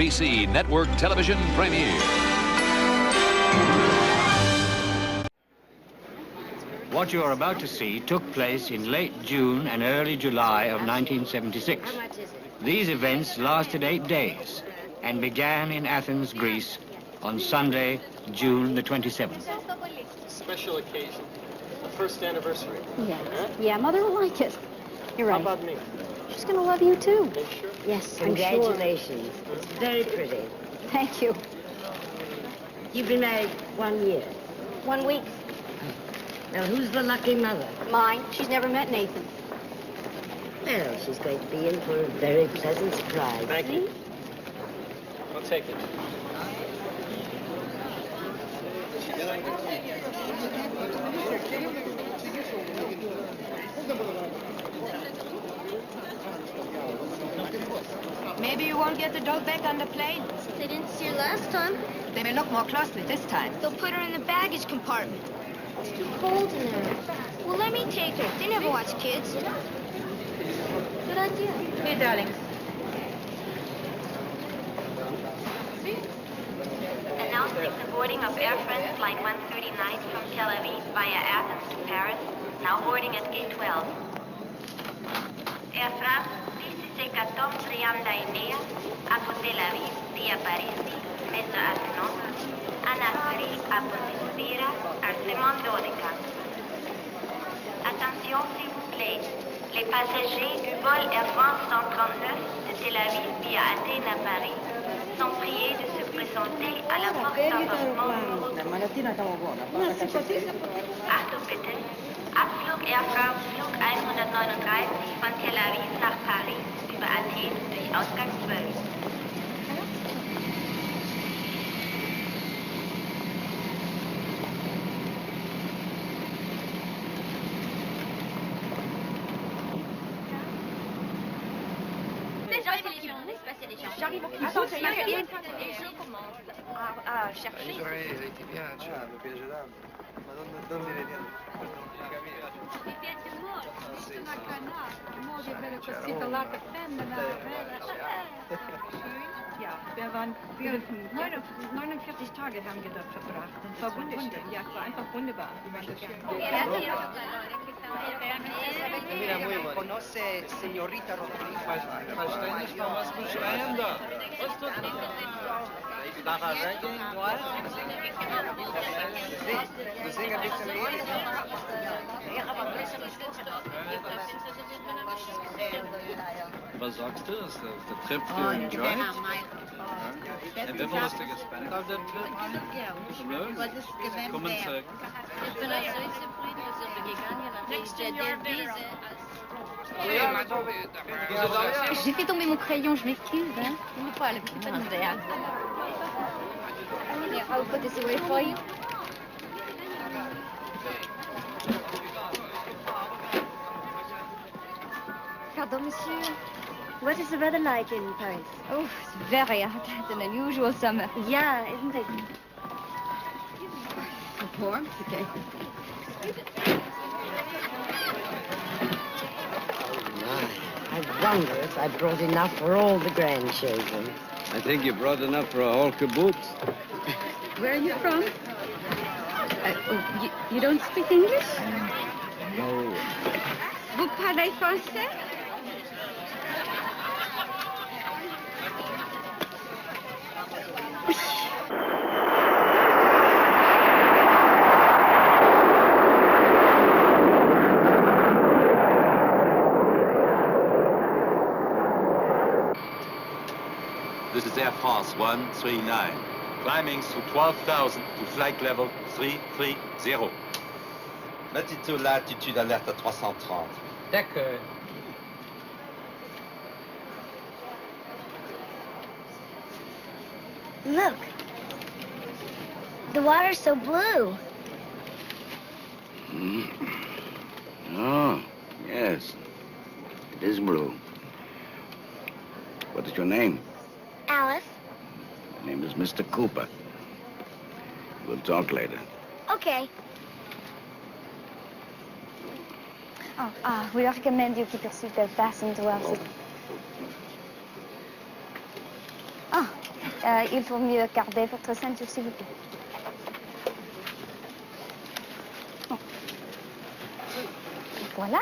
NBC network television premiere. What you are about to see took place in late June and early July of 1976. These events lasted 8 days and began in Athens, Greece on Sunday, June the 27th. Special occasion. The first anniversary. Yeah. Yeah, Mother will like it. You're right. How about me? She's gonna love you too. Are you sure? Yes, Congratulations. It's very pretty. I'm sure. Thank you. You've been married 1 year. 1 week. Now, who's the lucky mother? Mine. She's never met Nathan. Well, she's going to be in for a very pleasant surprise. Thank you. I'll take it. Maybe you won't get the dog back on the plane. They didn't see her last time. They may look more closely this time. They'll put her in the baggage compartment. It's too cold in there. Well, let me take her. They never watch kids. Good idea. Here, darlings. Announcing the boarding of Air France Flight 139 from Tel Aviv via Athens to Paris, now boarding at gate 12. Air France, DCC 14 Yamdainea, από Tel Aviv via Parisi, messa Athenon, Anasiri από τη Σφύρα, Arsemon 12. Attention s'il vous plaît, les passagers du vol Air France 139 de Tel Aviv via Athènes à Paris sont priés de se présenter à la porte d'embarquement. Achtung bitte, Abflug Air France Flug 139 von Tel Aviv nach Paris über Athen durch Ausgang 12. J'arrive au plus Attends, vite, il y a rien. et je commence à chercher. Ti piace? Mi piace tanto. Ma non mi vediamo. Mi piace molto. Sì, Una granata, in modo bene così da che femmina. Ja, wir waren 49 Tage haben wir dort verbracht. Und es war wunderschön. Ja, es war einfach wunderbar. Mira, muy bueno. ¿Conoce señorita Rodríguez? Verständlich, was beschreiben da? Was tut Darf er reingehen? Wir singen ein bisschen Lied. Was sagst du? Is the trip you enjoyed? En hoeveel was er gespend op dat trip? Leuk. Kommen zurück. Ich bin also so zufrieden, dass wir gegangen sind. Der Wiese. J'ai fait tomber mon crayon, je m'excuse. Hein. Non me fale, perché non idea. I'll put this away for you. Pardon, monsieur. What is the weather like in Paris? Oh, it's very hot. It's an unusual summer. Yeah, isn't it? Warm? Okay. I wonder if I brought enough for all the grandchildren. I think you brought enough for a whole kibbutz. Where are you from? You don't speak English? No. Vous parlez français? This is Air France 139. Climbing through 12,000 to flight level 330. Latitude, latitude, alerte à 330. D'accord. Look. The water's so blue. Oh, yes. It is blue. What is your name? Alice. My name is Mr. Cooper. We'll talk later. Okay. We recommend you keep your seatbelt fastened to us. Oh. Oh, Il faut mieux garder votre ceinture, s'il vous plaît. Bon. Voilà.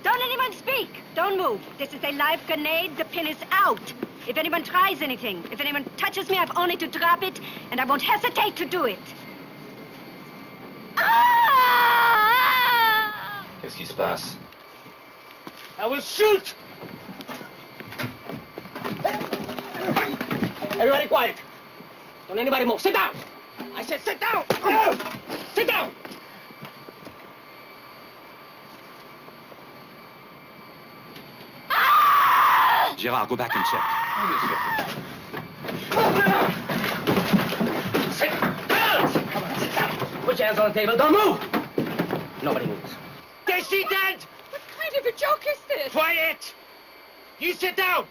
Don't anyone speak! Don't move. This is a live grenade. The pin is out. If anyone tries anything, if anyone touches me, I've only to drop it, and I won't hesitate to do it. Ah! Qu'est-ce qui se passe? I will shoot! Everybody quiet. Don't anybody move. Sit down! I said sit down! Sit down! Gérard, go back and check. Sit down! Put your hands on the table. Don't move! Nobody moves. They see dead! What kind of a joke is this? Quiet! You sit down!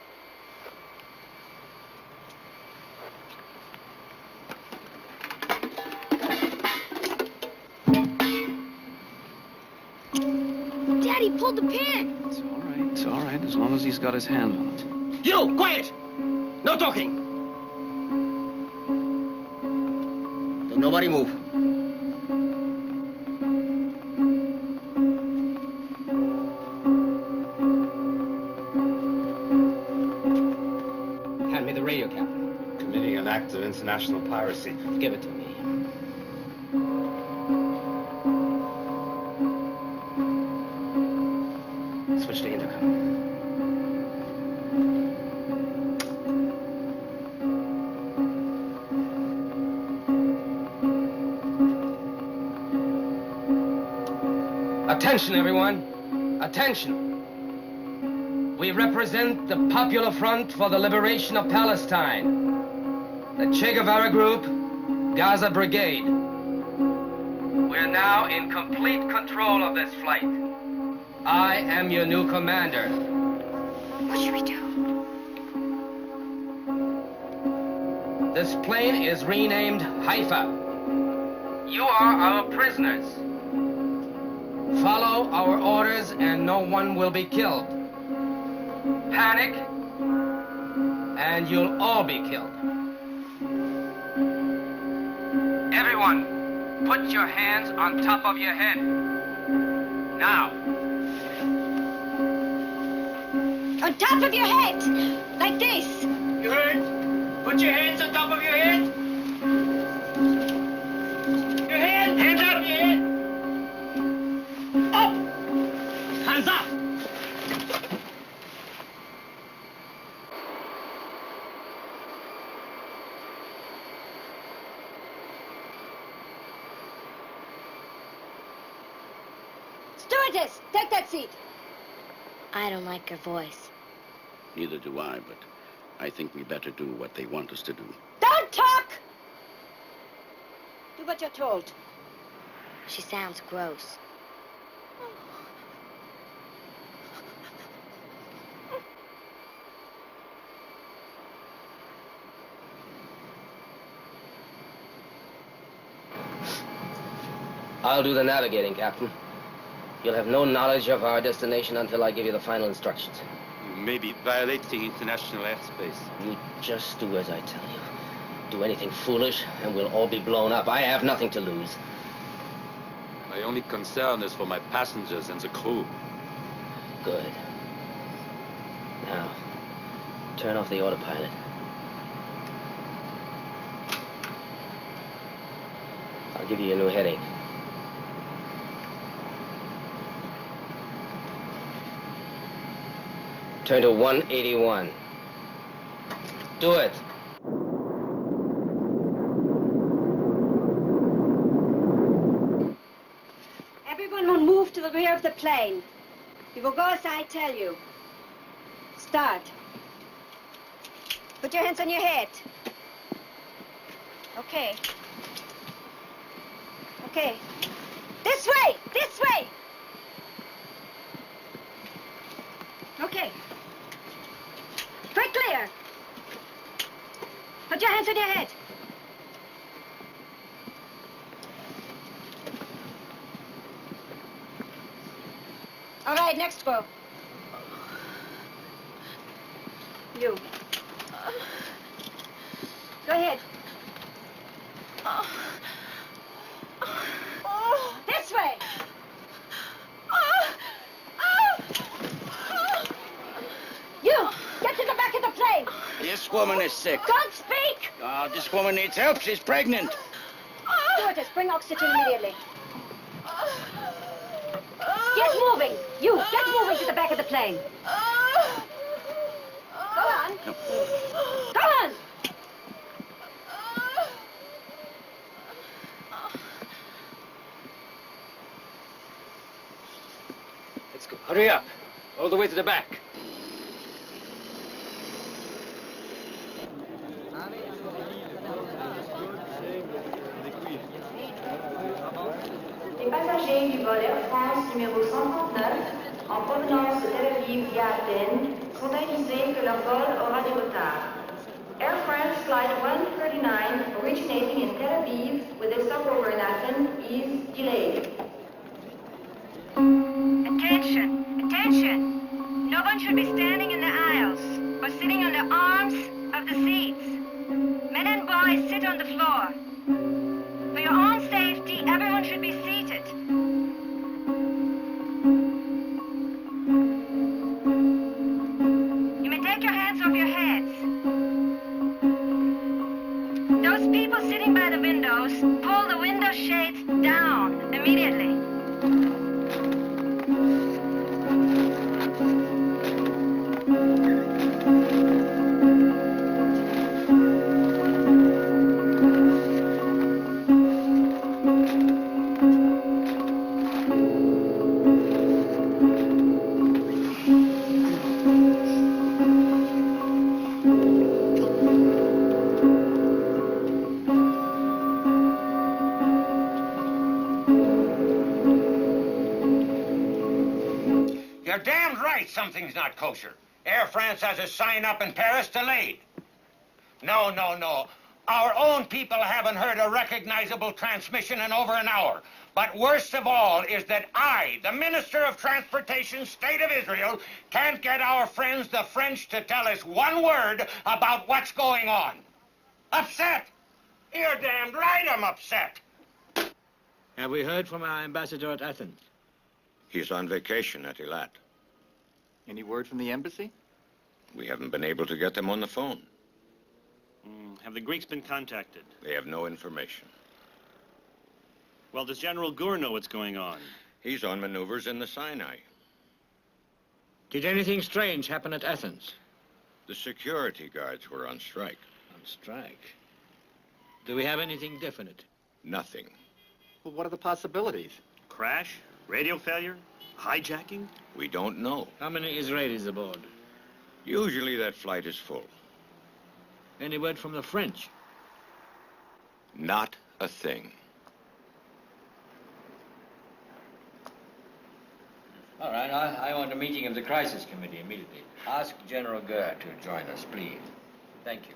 Daddy pulled the pin. It's all right, as long as he's got his hand on it. You, quiet! No talking! Don't nobody move. Hand me the radio, Captain. Committing an act of international piracy. Give it to me. Switch to intercom. Attention, everyone. Attention. We represent the Popular Front for the Liberation of Palestine, the Che Guevara Group, Gaza Brigade. We're now in complete control of this flight. I am your new commander. What should we do? This plane is renamed Haifa. You are our prisoners. Follow our orders and no one will be killed. Panic, and you'll all be killed. Everyone, put your hands on top of your head. Now. On top of your head! Like this! You heard? Put your hands on top of your head. Your hand, hands out of your head. Up! Hands up! Stewardess, take that seat. I don't like her voice. Neither do I, but I think we better do what they want us to do. Don't talk! Do what you're told. She sounds gross. I'll do the navigating, Captain. You'll have no knowledge of our destination until I give you the final instructions. You may be violating international airspace. You just do as I tell you. Do anything foolish, and we'll all be blown up. I have nothing to lose. My only concern is for my passengers and the crew. Good. Now, turn off the autopilot. I'll give you a new heading. Turn to 181. Do it. Everyone will move to the rear of the plane. You will go as I tell you. Start. Put your hands on your head. Okay. Okay. This way! This way! Okay. Straight clear. Put your hands on your head. All right, next go. You. Go ahead. This way. You, get to the back of the plane. This woman is sick. Don't speak. This woman needs help. She's pregnant. Stewardess, bring oxygen immediately. Get moving. You, get moving to the back of the plane. Go on. Go on. Let's go. Hurry up. All the way to the back. Les passagers du vol Air France numéro 139 en provenance de Tel Aviv via Athènes sont avisés que leur vol aura du retard. Air France Flight 139 originating in Tel Aviv with a stopover in Athens is delayed. Attention, attention. No one should be standing in the aisles or sitting on the arms of the seats. Men and boys sit on the floor. For your own safety, everyone should be seated. You may take your hands off your heads. Those people sitting by the windows, pull the window shades down immediately. You're damned right something's not kosher. Air France has a sign up in Paris delayed. No, no, no. Our own people haven't heard a recognizable transmission in over an hour. But worst of all is that I, the Minister of Transportation, State of Israel, can't get our friends, the French, to tell us one word about what's going on. Upset! You're damned right I'm upset. Have we heard from our ambassador at Athens? He's on vacation at Eilat. Any word from the embassy? We haven't been able to get them on the phone. Have the Greeks been contacted? They have no information. Well, does General Gur know what's going on? He's on maneuvers in the Sinai. Did anything strange happen at Athens? The security guards were on strike. On strike? Do we have anything definite? Nothing. Well, what are the possibilities? Crash? Radio failure? Hijacking? We don't know. How many Israelis aboard? Usually that flight is full. Any word from the French? Not a thing. All right, I want a meeting of the crisis committee immediately. Ask General Gur to join us, please. Thank you.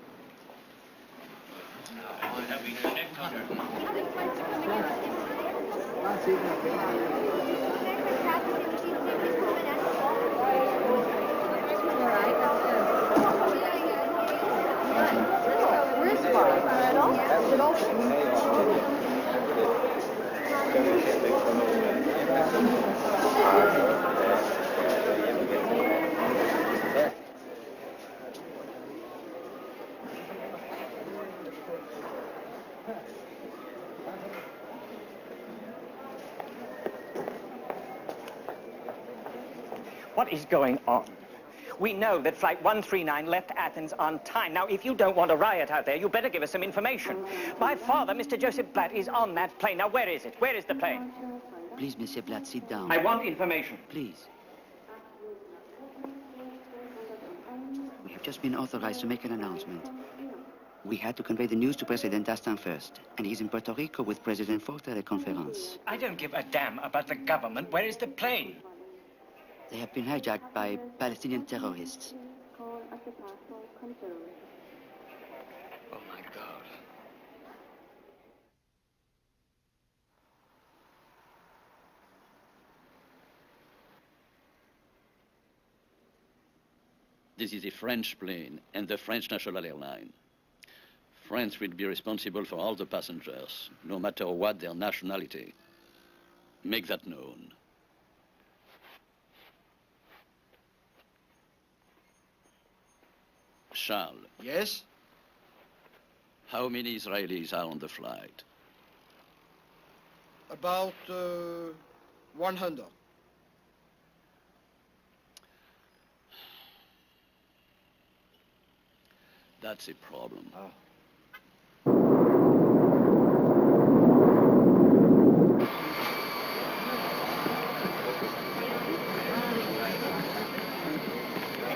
What is going on? We know that Flight 139 left Athens on time. Now, if you don't want a riot out there, you better give us some information. My father, Mr. Joseph Blatt, is on that plane. Now, where is it? Where is the plane? Please, Monsieur Blatt, sit down. I want information. Please. We have just been authorized to make an announcement. We had to convey the news to President Astin first, and he's in Puerto Rico with President Fort at a conference. I don't give a damn about the government. Where is the plane? They have been hijacked by Palestinian terrorists. Oh, my God. This is a French plane and the French national airline. France will be responsible for all the passengers, no matter what their nationality. Make that known. Charles. Yes? How many Israelis are on the flight? About 100. That's a problem.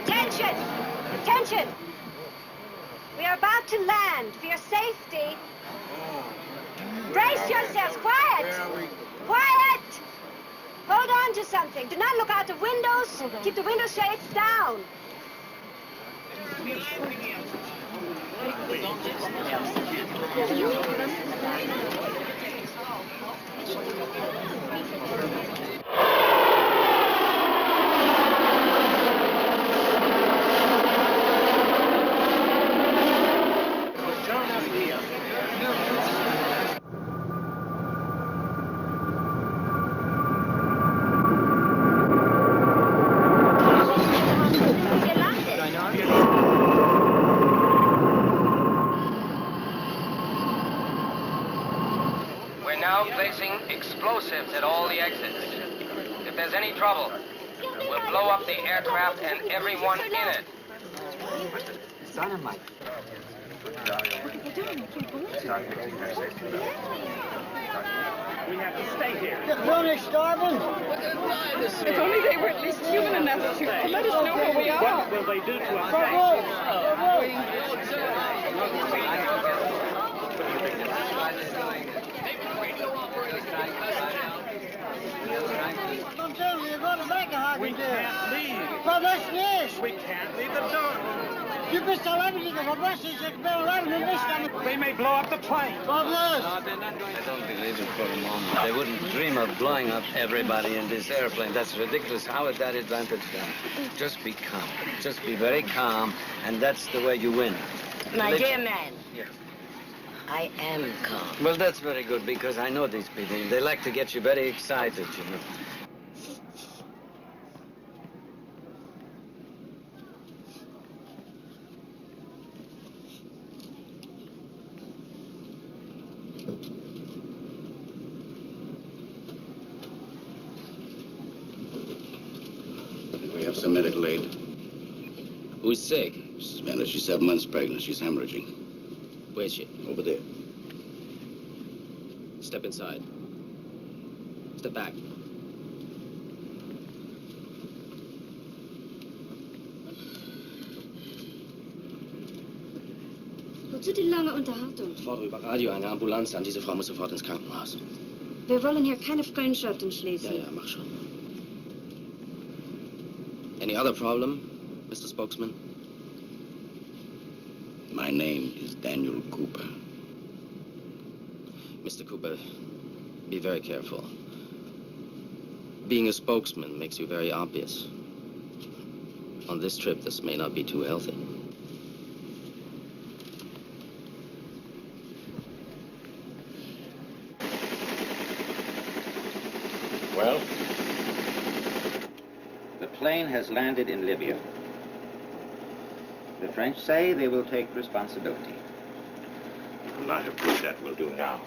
Attention! Attention! We are about to land. For your safety. Brace yourselves. Quiet! Quiet! Hold on to something. Do not look out of windows. Keep the window shades down. Placing explosives at all the exits. If there's any trouble, we'll blow up the aircraft and everyone in it. Dynamite. We have to stay here. They're only starving. If only they were at least human enough to let us know where we are. What will they do to us? We can't leave. We can't leave the door. They may blow up the plane. I don't believe it for a moment. They wouldn't dream of blowing up everybody in this airplane. That's ridiculous. How would that advantage them? Just be calm. Just be very calm, and that's the way you win. My dear man. Yeah. I am calm. Well, that's very good, because I know these people. They like to get you very excited, you know. We have some medical aid. Who's sick? Savannah, she's 7 months pregnant. She's hemorrhaging. Where's she? Over there. Step inside. Step back. Wozu die lange Unterhaltung? Frau, über Radio eine Ambulanz an. Diese Frau muss sofort ins Krankenhaus. Wir wollen hier keine Freundschaften schließen. Ja, mach schon. Any other problem, Mr. Spokesman? My name is Daniel Cooper. Mr. Cooper, be very careful. Being a spokesman makes you very obvious. On this trip, this may not be too healthy. Well? The plane has landed in Libya. The French say they will take responsibility. You will not have proved that will do now.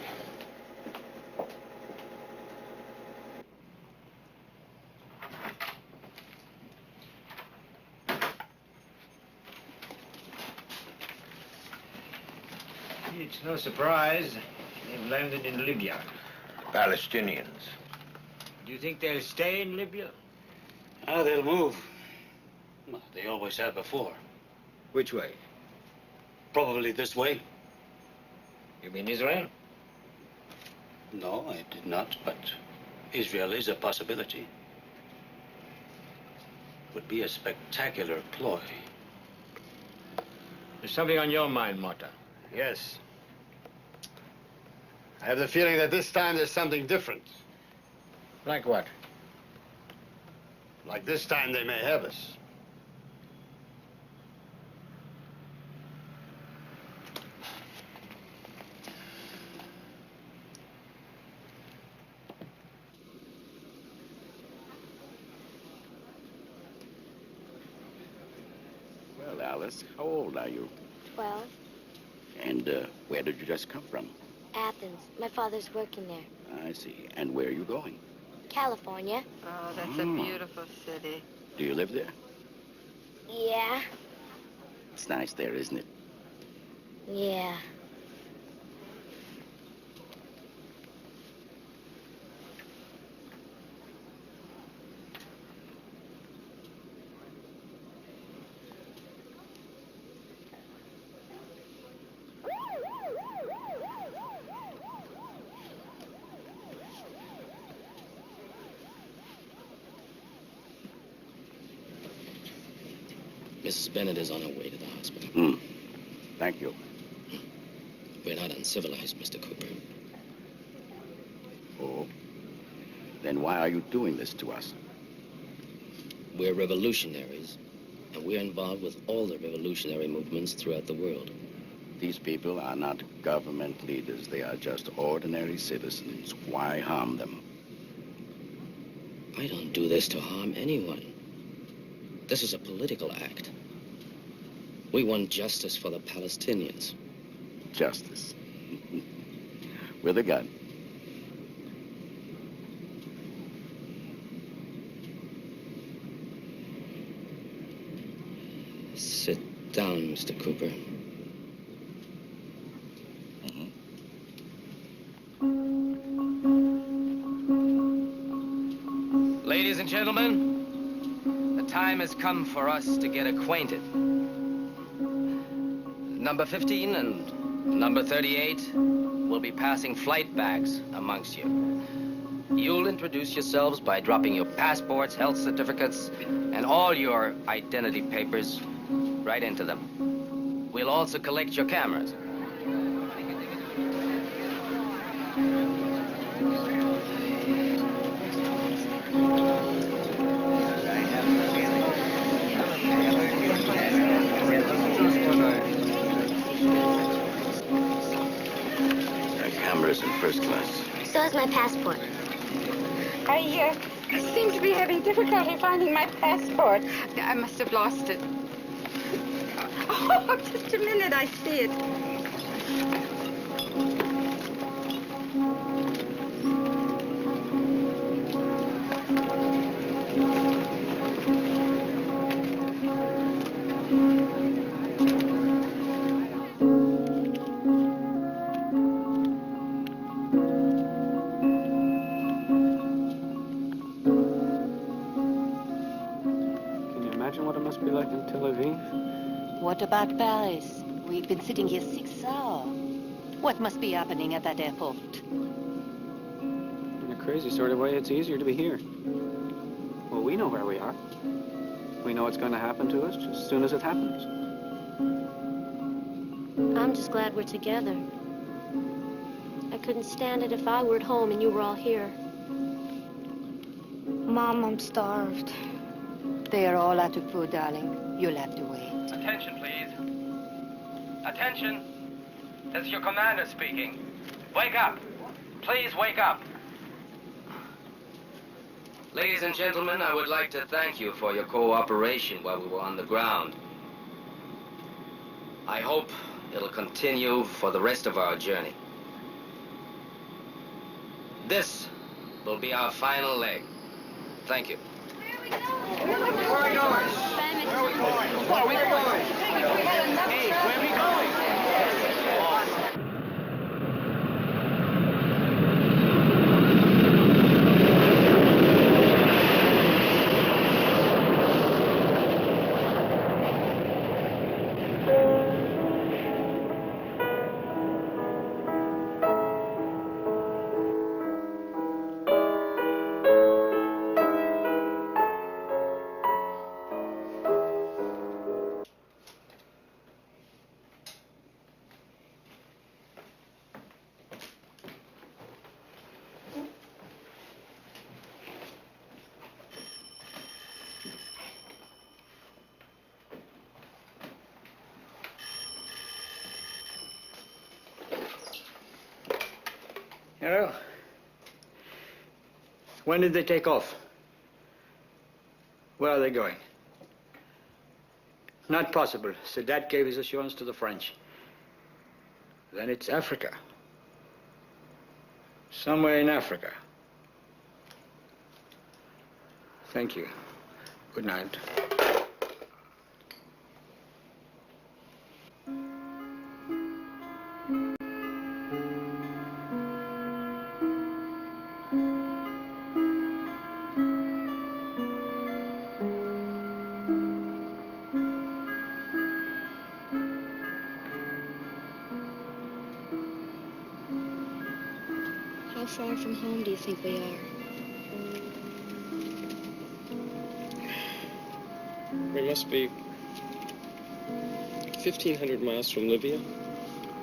It's no surprise. They've landed in Libya. The Palestinians. Do you think they'll stay in Libya? Ah, they'll move. Well, they always have before. Which way? Probably this way. You mean Israel? No, I did not, but Israel is a possibility. Would be a spectacular ploy. There's something on your mind, Mota. Yes. I have the feeling that this time there's something different. Like what? Like this time they may have us. Well, Alice, how old are you? 12. And where did you just come from? Athens. My father's working there. I see. And where are you going? California. Oh, that's a beautiful city. Do you live there? Yeah. It's nice there, isn't it? Yeah. Mrs. Bennett is on her way to the hospital. Thank you. We're not uncivilized, Mr. Cooper. Oh? Then why are you doing this to us? We're revolutionaries, and we're involved with all the revolutionary movements throughout the world. These people are not government leaders. They are just ordinary citizens. Why harm them? I don't do this to harm anyone. This is a political act. We want justice for the Palestinians. Justice. With a gun. Sit down, Mr. Cooper. Ladies and gentlemen, the time has come for us to get acquainted. Number 15 and number 38 will be passing flight bags amongst you. You'll introduce yourselves by dropping your passports, health certificates, and all your identity papers right into them. We'll also collect your cameras. Cameras in first class. So is my passport. I seem to be having difficulty finding my passport. I must have lost it. Oh, just a minute, I see it. What about Paris? We've been sitting here 6 hours. What must be happening at that airport? In a crazy sort of way, it's easier to be here. Well, we know where we are. We know what's going to happen to us just as soon as it happens. I'm just glad we're together. I couldn't stand it if I were at home and you were all here. Mom, I'm starved. They are all out of food, darling. You'll have to wait. Attention, please. Attention. This is your commander speaking. Wake up. Please wake up. Ladies and gentlemen, I would like to thank you for your cooperation while we were on the ground. I hope it'll continue for the rest of our journey. This will be our final leg. Thank you. Where are we going? Where are we going? Hey, where are we going? Yeah. When did they take off? Where are they going? Not possible. Sadat gave his assurance to the French. Then it's Africa. Somewhere in Africa. Thank you. Good night. How far from home do you think we are? We must be 1,500 miles from Libya,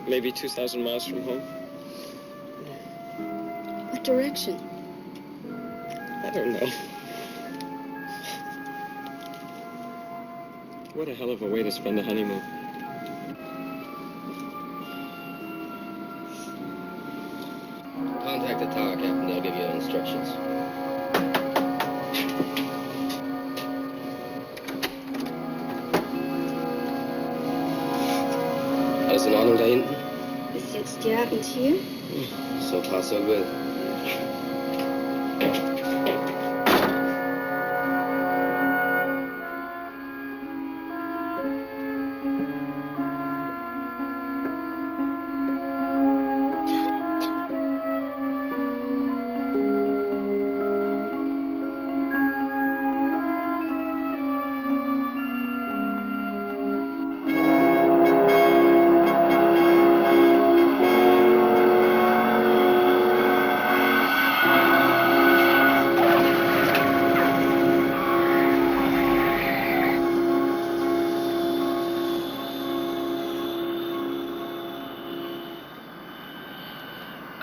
maybe 2,000 miles from home. What direction? I don't know. What a hell of a way to spend a honeymoon. Contact the tower, Captain. They'll give you instructions. Alles in Ordnung da hinten? Ist jetzt die Abend hier? So far, so good.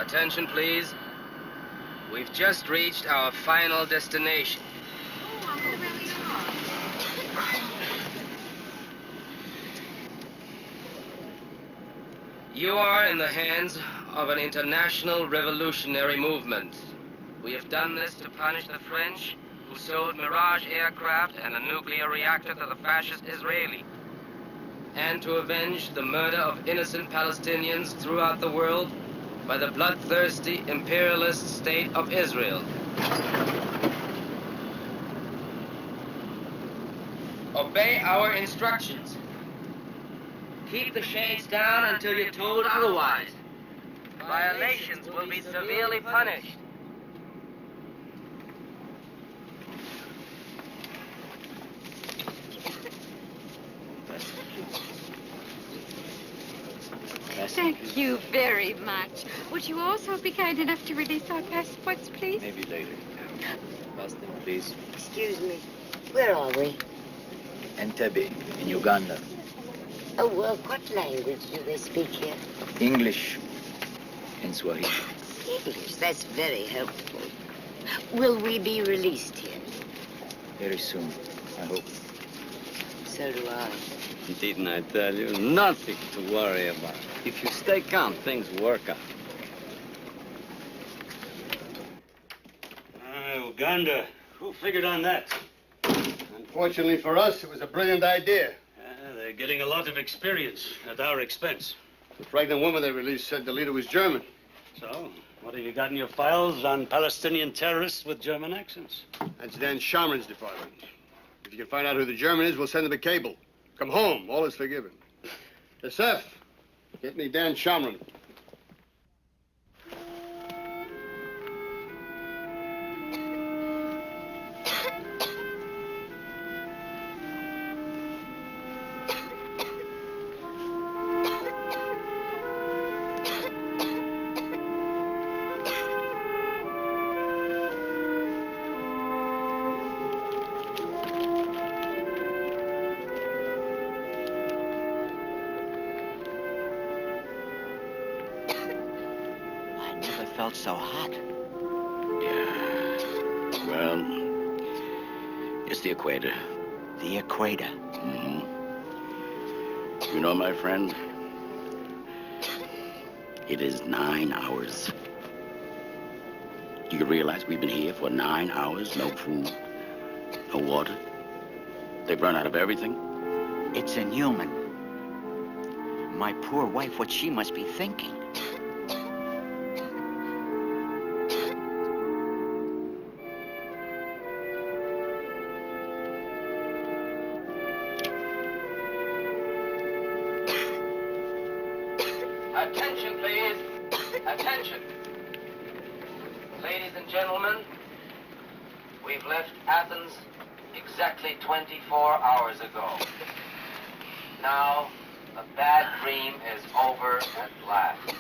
Attention, please. We've just reached our final destination. You are in the hands of an international revolutionary movement. We have done this to punish the French, who sold Mirage aircraft and a nuclear reactor to the fascist Israeli, and to avenge the murder of innocent Palestinians throughout the world by the bloodthirsty imperialist state of Israel. Obey our instructions. Keep the shades down until you're told otherwise. Violations will be severely punished. Thank you very much. Would you also be kind enough to release our passports, please? Maybe later. Pass them, please. Excuse me. Where are we? Entebbe, in Uganda. Oh, well, what language do they speak here? English and Swahili. English. That's very helpful. Will we be released here? Very soon, I hope. So do I. Didn't I tell you? Nothing to worry about. If you stay calm, things work out. Uganda. Who figured on that? Unfortunately for us, it was a brilliant idea. They're getting a lot of experience at our expense. The pregnant woman they released said the leader was German. So, what have you got in your files on Palestinian terrorists with German accents? That's Dan Shamron's department. If you can find out who the German is, we'll send him a cable. Come home. All is forgiven. SF, get me Dan Shamron. Felt so hot. Yeah. Well, it's the equator. The equator? Mm-hmm. You know, my friend, it is 9 hours Do you realize we've been here for 9 hours? No food, no water. They've run out of everything. It's inhuman. My poor wife, what she must be thinking. Attention, please. Attention. Ladies and gentlemen, we've left Athens exactly 24 hours ago. Now, the bad dream is over at last.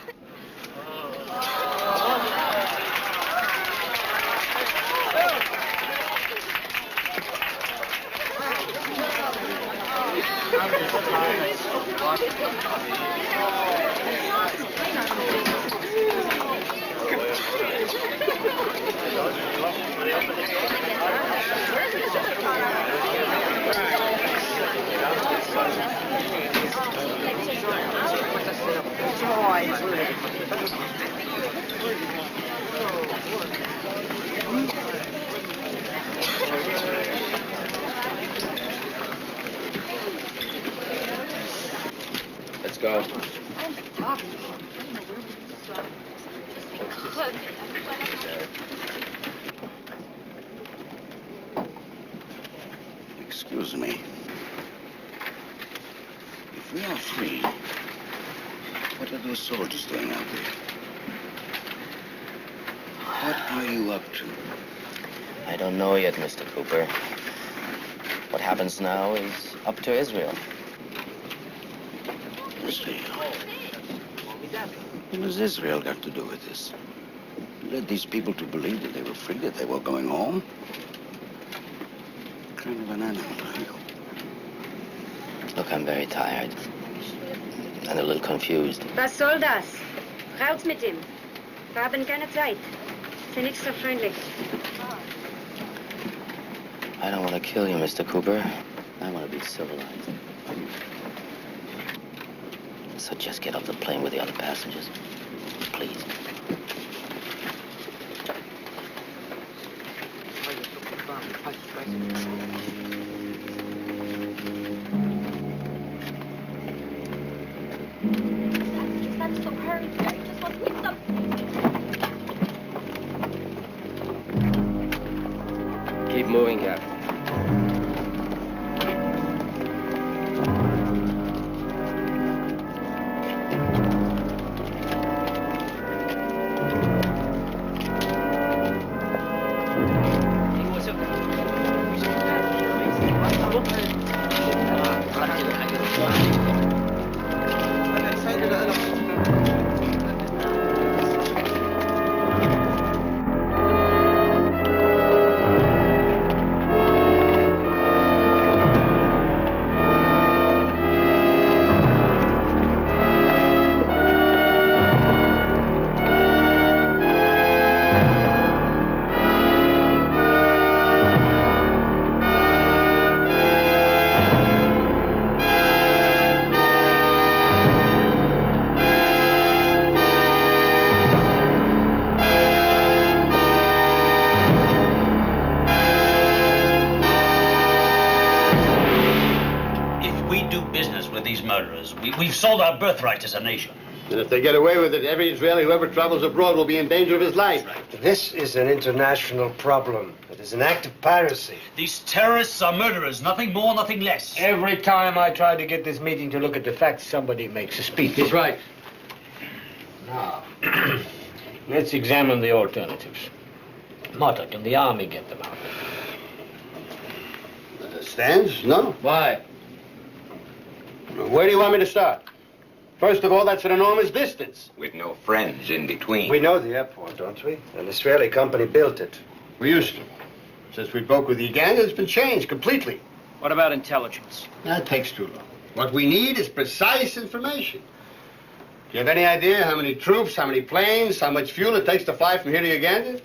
Let's go. Excuse me. If we are free, what are those soldiers doing out there? What are you up to? I don't know yet, Mr. Cooper. What happens now is up to Israel. Israel? What has Israel got to do with this? You led these people to believe that they were free, that they were going home? What kind of an animal are you? Look, I'm very tired. And a little confused. Was soll das? Raus mit ihm. Wir haben keine Zeit. Sei nicht so freundlich. I don't want to kill you, Mr. Cooper. I want to be civilized. So just get off the plane with the other passengers. Please. Keep moving, Captain. We've sold our birthright as a nation. And if they get away with it, every Israeli who ever travels abroad will be in danger of his life. This is an international problem. It is an act of piracy. These terrorists are murderers, nothing more, nothing less. Every time I try to get this meeting to look at the facts, somebody makes a speech. He's right. Now, let's examine the alternatives. Motto, can the army get them out? Stands? No. Why? Where do you want me to start? First of all, that's an enormous distance. With no friends in between. We know the airport, don't we? An Israeli company built it. We used to. Since we broke with Uganda, it's been changed completely. What about intelligence? That takes too long. What we need is precise information. Do you have any idea how many troops, how many planes, how much fuel it takes to fly from here to Uganda?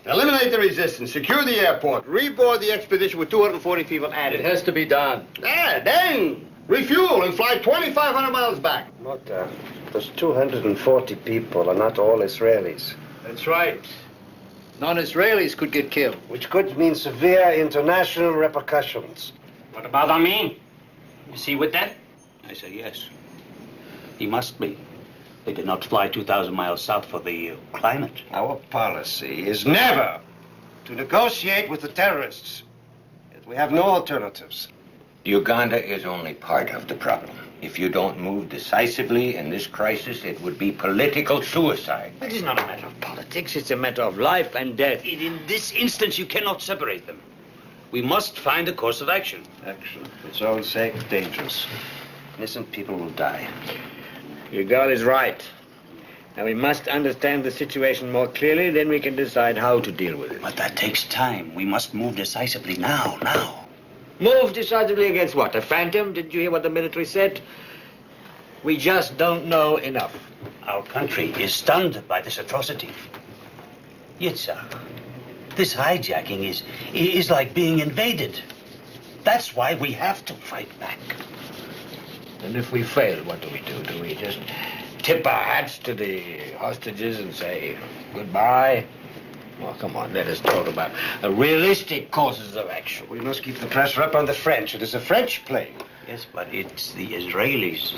Eliminate the resistance, secure the airport, reboard the expedition with 240 people added. It has to be done. Then refuel and fly 2,500 miles back. Those 240 people are not all Israelis. That's right. Non-Israelis could get killed. Which could mean severe international repercussions. What about Amin? Is he with them? I say yes. He must be. They did not fly 2,000 miles south for the climate. Our policy is never to negotiate with the terrorists. Yet we have no alternatives. Uganda is only part of the problem. If you don't move decisively in this crisis, it would be political suicide. It is not a matter of politics, it's a matter of life and death. In this instance, you cannot separate them. We must find a course of action. Action, for its own sake, dangerous. Innocent people will die. Your girl is right. Now we must understand the situation more clearly, then we can decide how to deal with it. But that takes time. We must move decisively now. Move decisively against what? A phantom? Didn't you hear what the military said? We just don't know enough. Our country is stunned by this atrocity. Yitzhak, this hijacking is like being invaded. That's why we have to fight back. And if we fail, what do? Do we just tip our hats to the hostages and say goodbye? Well, come on, let us talk about realistic courses of action. We must keep the pressure up on the French. It is a French plane. Yes, but it's the Israelis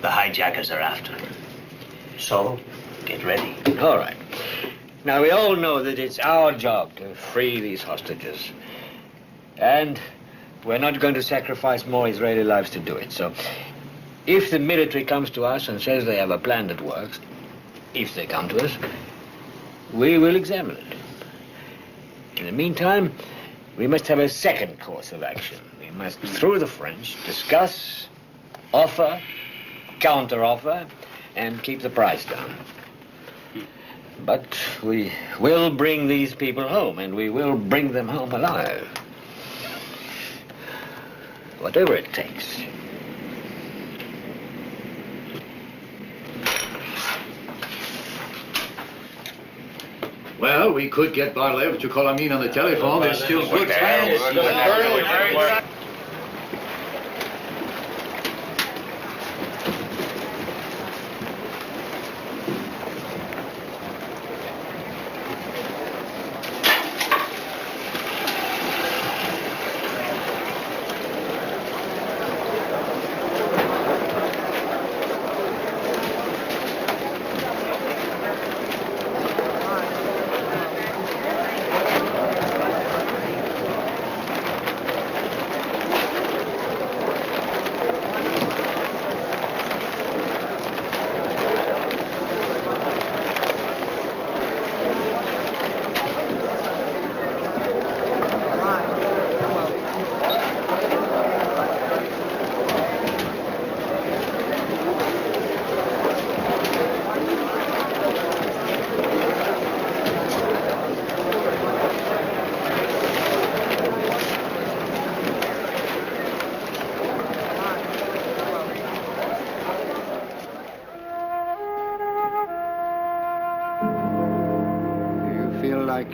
the hijackers are after. So, get ready. All right. Now, we all know that it's our job to free these hostages. And we're not going to sacrifice more Israeli lives to do it. So, if the military comes to us and says they have a plan that works, if they come to us, we will examine it. In the meantime, we must have a second course of action. We must, through the French, discuss, offer, counter-offer, and keep the price down. But we will bring these people home, and we will bring them home alive. Whatever it takes. Well, we could get Barlev to call Amin on the telephone. There's still good chance.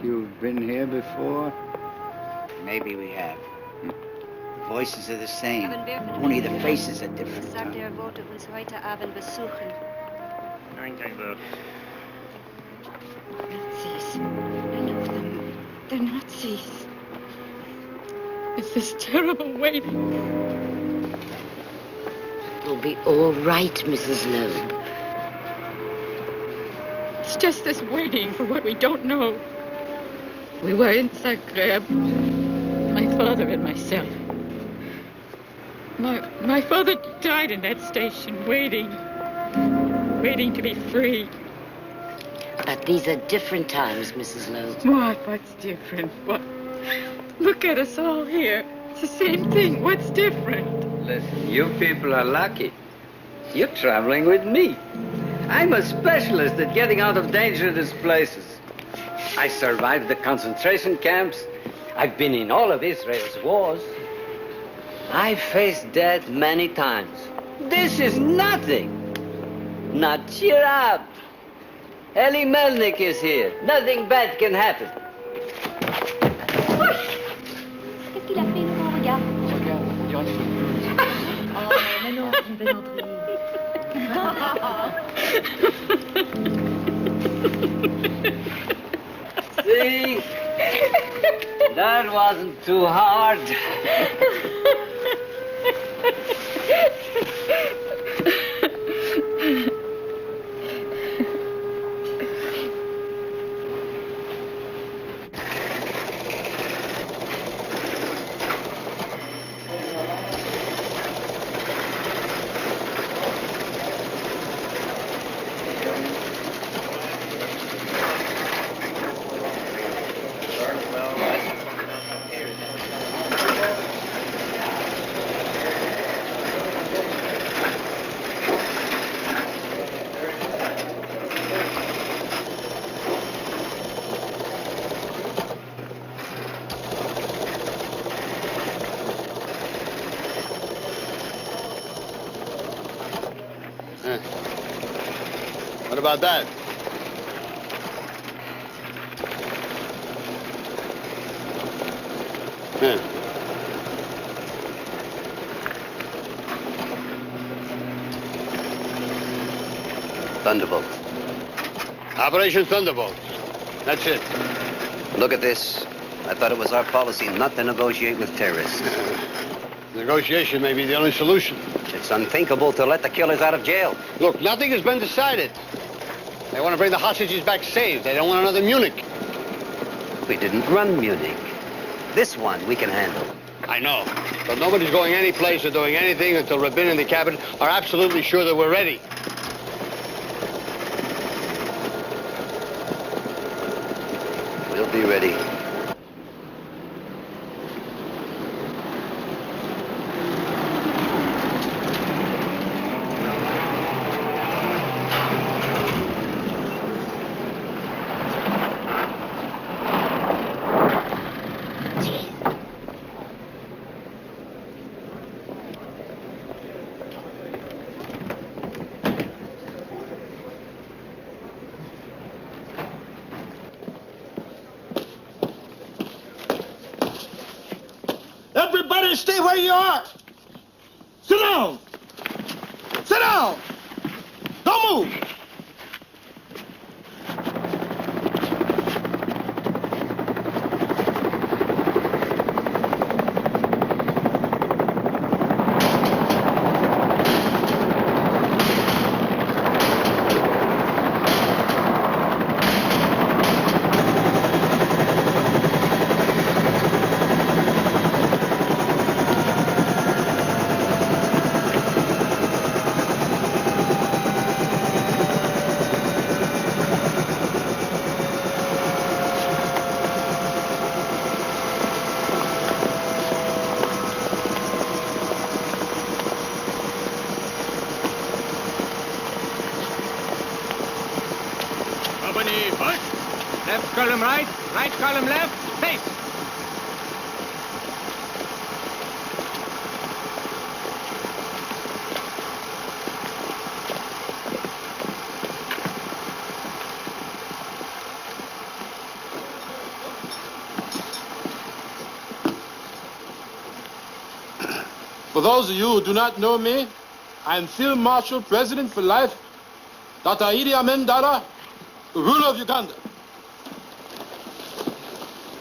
You've been here before? Maybe we have. Voices are the same. Only the faces are different. Sagt wollte uns heute Abend besuchen. Nein, kein Wort. Nazis. None of them. They're Nazis. It's this terrible waiting. It'll be all right, Mrs. Loeb. It's just this waiting for what we don't know. We were in Zagreb, my father and myself. My father died in that station, waiting to be free. But these are different times, Mrs. Loeb. What's different? What? Look at us all here. It's the same thing. What's different? Listen, you people are lucky. You're traveling with me. I'm a specialist at getting out of dangerous places. I survived the concentration camps. I've been in all of Israel's wars. I've faced death many times. This is nothing. Now cheer up. Eli Melnik is here. Nothing bad can happen. Qu'est-ce qu'il a fait, Laurent? Regarde. Oh, mais non, une belle entrée. See? That wasn't too hard. What about that? Thunderbolt. Operation Thunderbolt. That's it. Look at this. I thought it was our policy not to negotiate with terrorists. Negotiation may be the only solution. It's unthinkable to let the killers out of jail. Look, nothing has been decided. They want to bring the hostages back safe. They don't want another Munich. We didn't run Munich. This one we can handle. I know. But nobody's going any place or doing anything until Rabin and the cabinet are absolutely sure that we're ready. We'll be ready. Everybody stay where you are. Sit down. Sit down. Don't move. Left column right, right column left, face. For those of you who do not know me, I am Field Marshal, President for Life, Dr. Idi Amin Dada, the ruler of Uganda.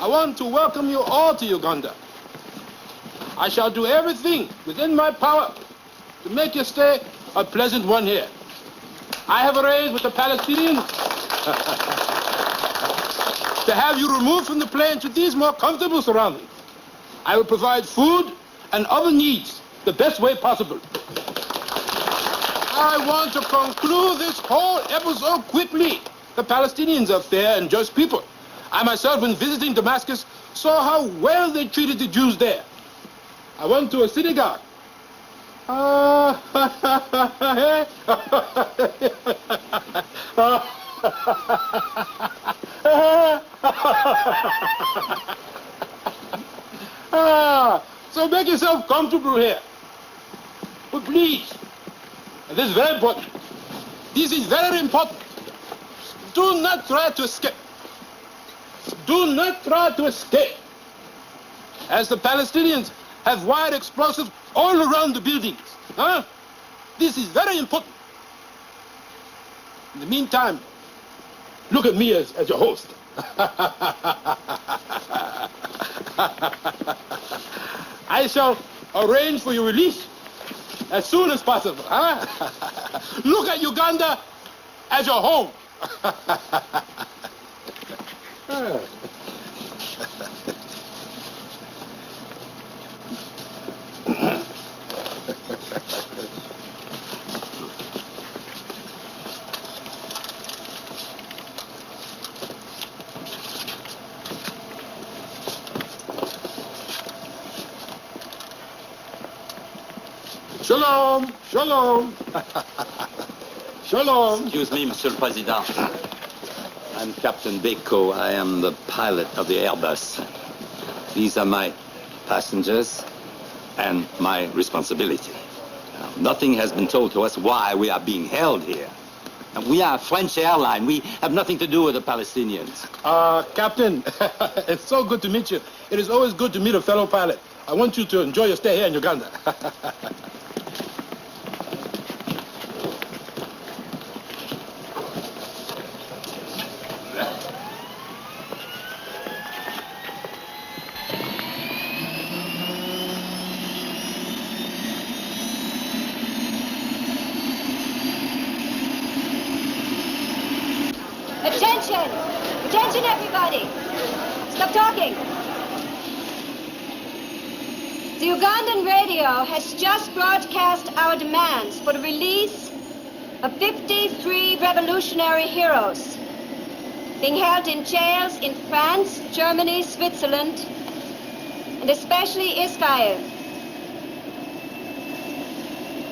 I want to welcome you all to Uganda. I shall do everything within my power to make your stay a pleasant one here. I have arranged with the Palestinians to have you removed from the plane to these more comfortable surroundings. I will provide food and other needs the best way possible. I want to conclude this whole episode quickly. The Palestinians are fair and just people. I myself, when visiting Damascus, saw how well they treated the Jews there. I went to a synagogue. So make yourself comfortable here. But please, and this is very important. This is very important. Do not try to escape. Do not try to escape. As the Palestinians have wired explosives all around the buildings. This is very important. In the meantime, look at me as your host. I shall arrange for your release as soon as possible, huh? Look at Uganda as your home. Shalom, shalom. Shalom. Excuse me, Monsieur le Président. I'm Captain Beko. I am the pilot of the Airbus. These are my passengers and my responsibility. Now, nothing has been told to us why we are being held here. And we are a French airline. We have nothing to do with the Palestinians. Captain, it's so good to meet you. It is always good to meet a fellow pilot. I want you to enjoy your stay here in Uganda. Attention! Attention, everybody! Stop talking! The Ugandan radio has just broadcast our demands for the release of 53 revolutionary heroes being held in jails in France, Germany, Switzerland, and especially Israel.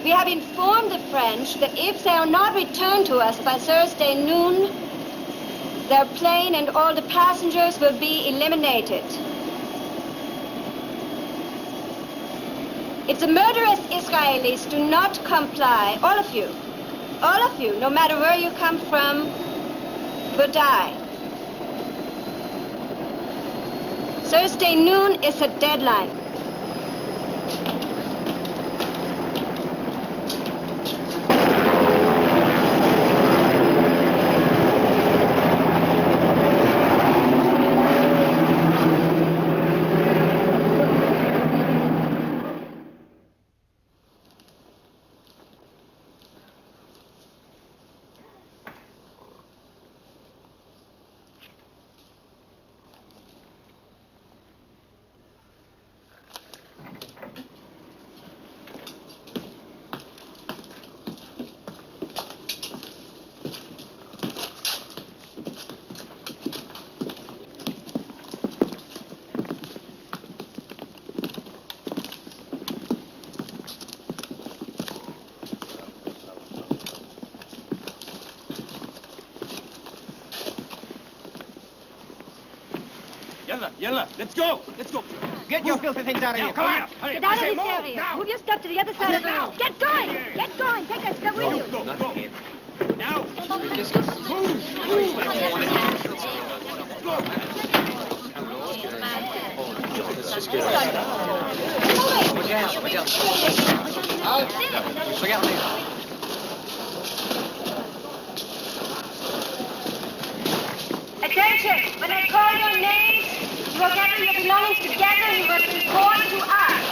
We have informed the French that if they are not returned to us by Thursday noon, their plane and all the passengers will be eliminated. If the murderous Israelis do not comply, all of you, no matter where you come from, will die. Thursday noon is the deadline. Yalla, let's go! Let's go! Get your filthy things out of here! Come on! Get out of this area! Move your stuff to the other side of the room! Get going! Get going! Take that stuff with you! Not here. Now! Just Attention! When I call your names, you will gather your belongings together and you will report to us.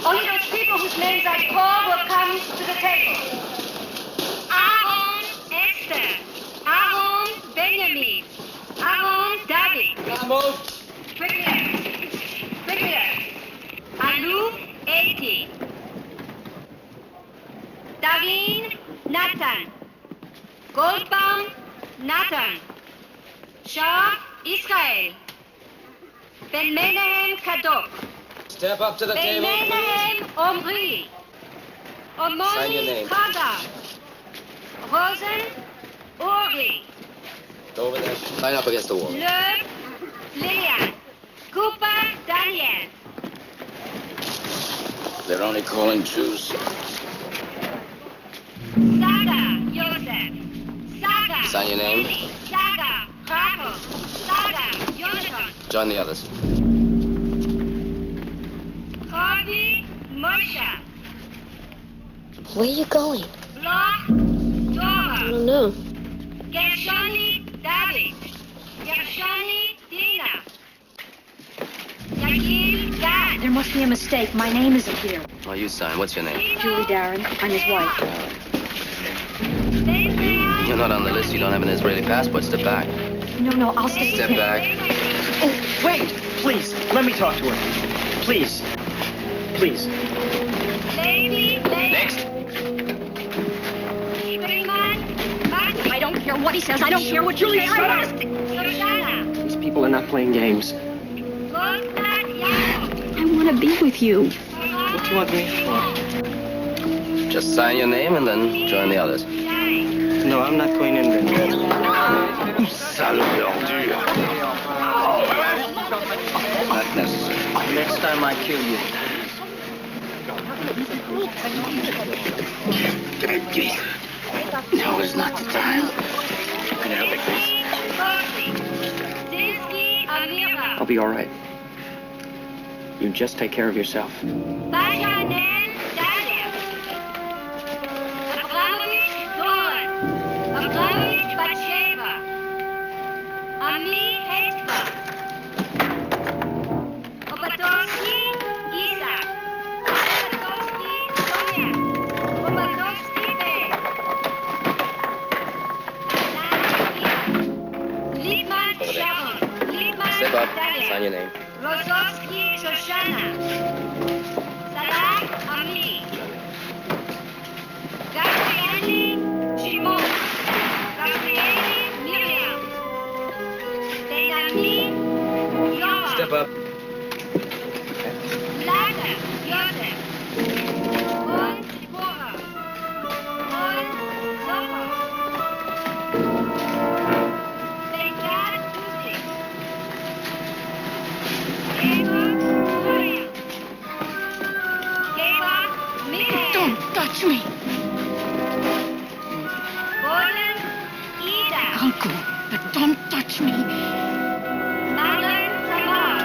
Only those people whose names I call will come to the table. Aaron Esther. Aaron Benjamin. Aaron David. Quickly. Alou Eti. Darin Nathan. Goldbaum Nathan. Shah Israel. Ben Menahem Kadok. Step up to the Ben table, Menahem please. Omri. Sign your Omoni name. Chaga. Rosen Uri. Go over there. Line up against the wall. Löw Lillian. Cooper Daniel. They're only calling Jews. Saga Joseph. Saga. Sign your name. Lily. Saga Bravo. Saga Jonathan. Join the others. Corby Moshe. Where are you going? Bloch Dora. I don't know. Gershoni David. Gershoni There must be a mistake. My name isn't here. Oh, you sign. What's your name? Julie Darren. I'm his wife. You're not on the list. You don't have an Israeli passport. Step back. No, I'll stay with Step him. back. Oh, wait! Please, let me talk to her. Please. Please. Next. I don't care what he says. I don't care what Julie says. These people are not playing games. I want to be with you. What do you want me for? Just sign your name and then join the others. No, I'm not going in there. Sale ordure. Not necessary. Next time I kill you. Now is not the time. Can you help me, please? I'll be all right. You just take care of yourself. Step up. Sign your name. Rosowski Shoshana. Salah Ami. Gabrieli Shimon. Gabrieli Miriam. Benami Yoa. Step up. Lada Yosef. Ron Sipora. Ron Zohar. Bengat Tusi. Don't touch me. Gordon Ida. I'll go, but don't touch me. Madeline Samar.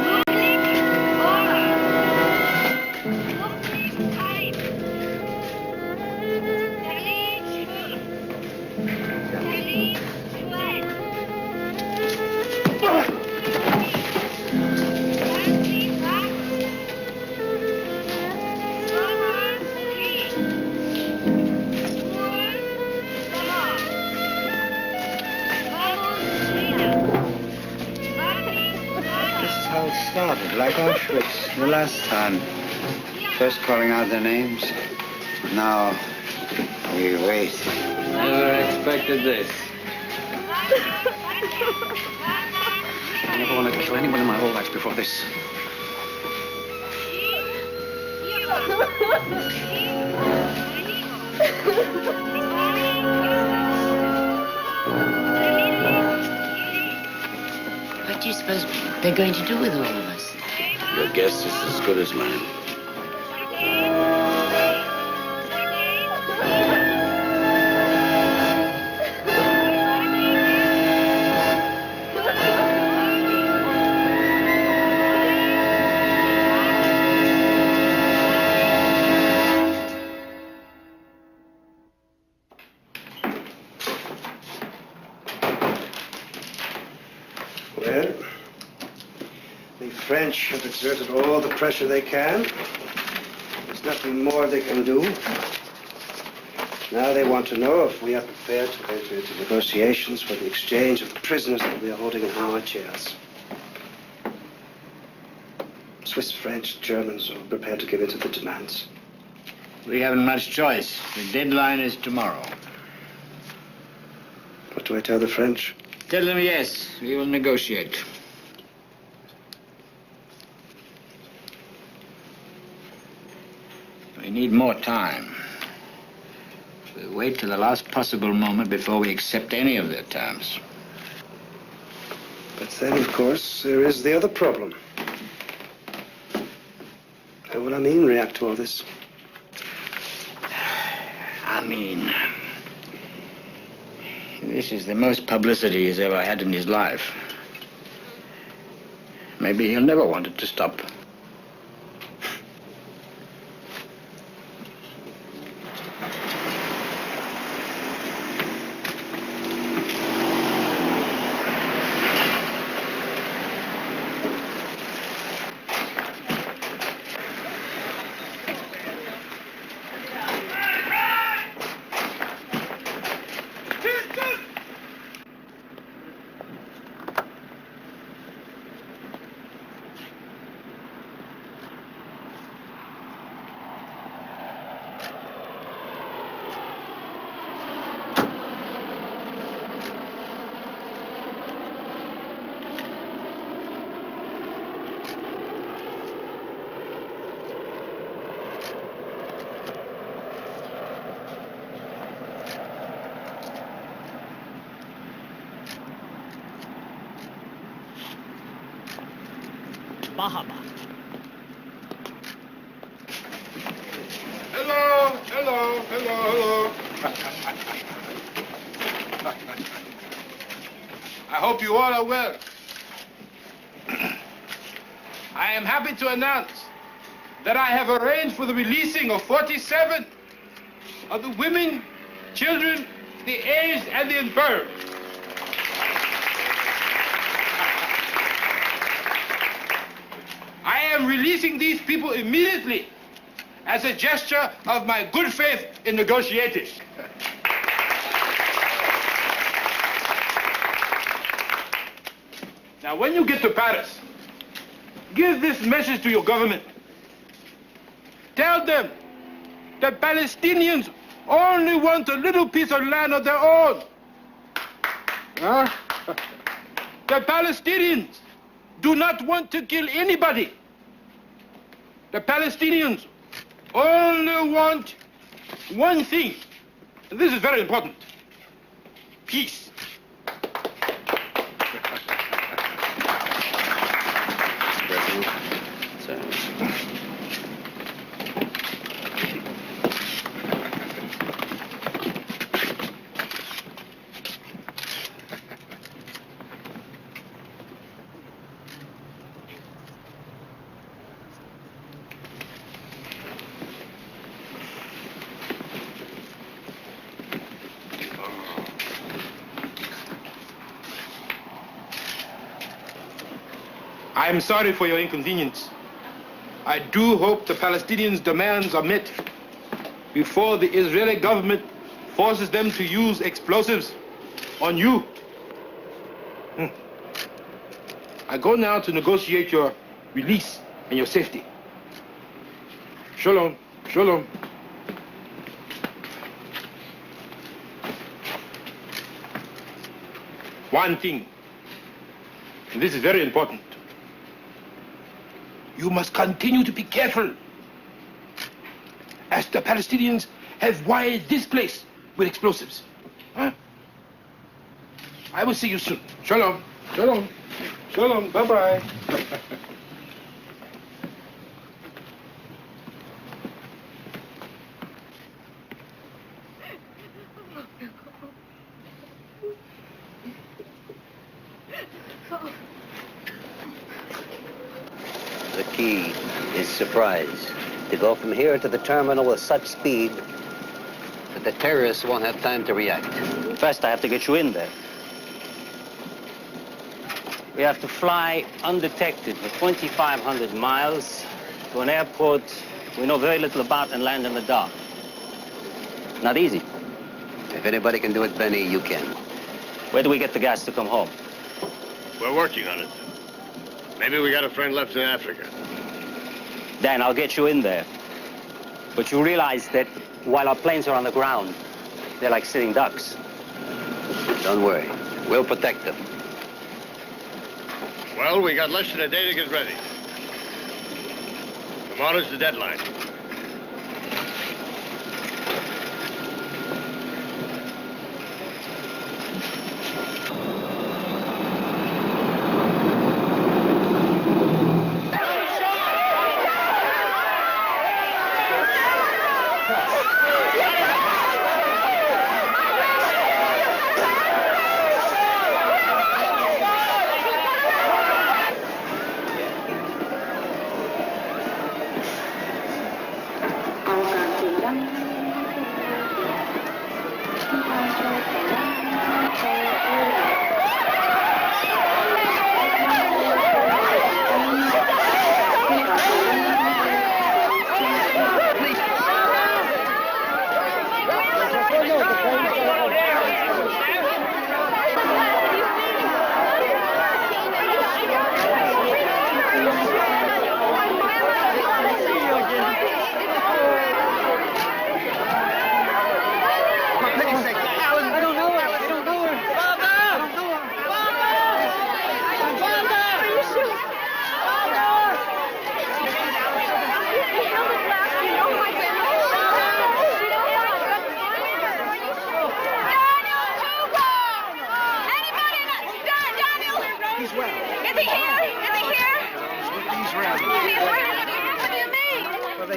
Ludwig Ora. Ludwig Karim. Kelly Shul. Kelly Shuel. This is how it started, like Auschwitz the last time. First calling out their names. Now, we wait. Never expected this. I never wanted to kill anyone in my whole life before this. What do you suppose they're going to do with all of us? Your guess is as good as mine. Well, the French have exerted all the pressure they can. There's nothing more they can do. Now they want to know if we are prepared to enter into negotiations for the exchange of the prisoners that we are holding in our chairs. Swiss, French, Germans are prepared to give in to the demands. We haven't much choice. The deadline is tomorrow. What do I tell the French? Tell them yes, we will negotiate. We need more time. We'll wait till the last possible moment before we accept any of their terms. But then, of course, there is the other problem. How will Amin react to all this? Amin. This is the most publicity he's ever had in his life. Maybe he'll never want it to stop. Bahama. Hello, hello, hello, hello. I hope you all are well. I am happy to announce that I have arranged for the releasing of 47 of the women, children, the aged, and the infirm. I am releasing these people immediately as a gesture of my good faith in negotiating. Now, when you get to Paris, give this message to your government. Tell them the Palestinians only want a little piece of land of their own. Huh? The Palestinians do not want to kill anybody. The Palestinians only want one thing, and this is very important: peace. President, sir. I'm sorry for your inconvenience. I do hope the Palestinians' demands are met before the Israeli government forces them to use explosives on you. I go now to negotiate your release and your safety. Shalom, shalom. One thing, and this is very important. You must continue to be careful, as the Palestinians have wired this place with explosives. Huh? I will see you soon. Shalom. Shalom. Shalom. Bye-bye. The key is surprise. To go from here to the terminal with such speed that the terrorists won't have time to react. First, I have to get you in there. We have to fly undetected for 2,500 miles to an airport we know very little about and land in the dark. Not easy. If anybody can do it, Benny, you can. Where do we get the gas to come home? We're working on it. Maybe we got a friend left in Africa. Dan, I'll get you in there. But you realize that while our planes are on the ground, they're like sitting ducks. Don't worry. We'll protect them. Well, we got less than a day to get ready. Tomorrow's the deadline.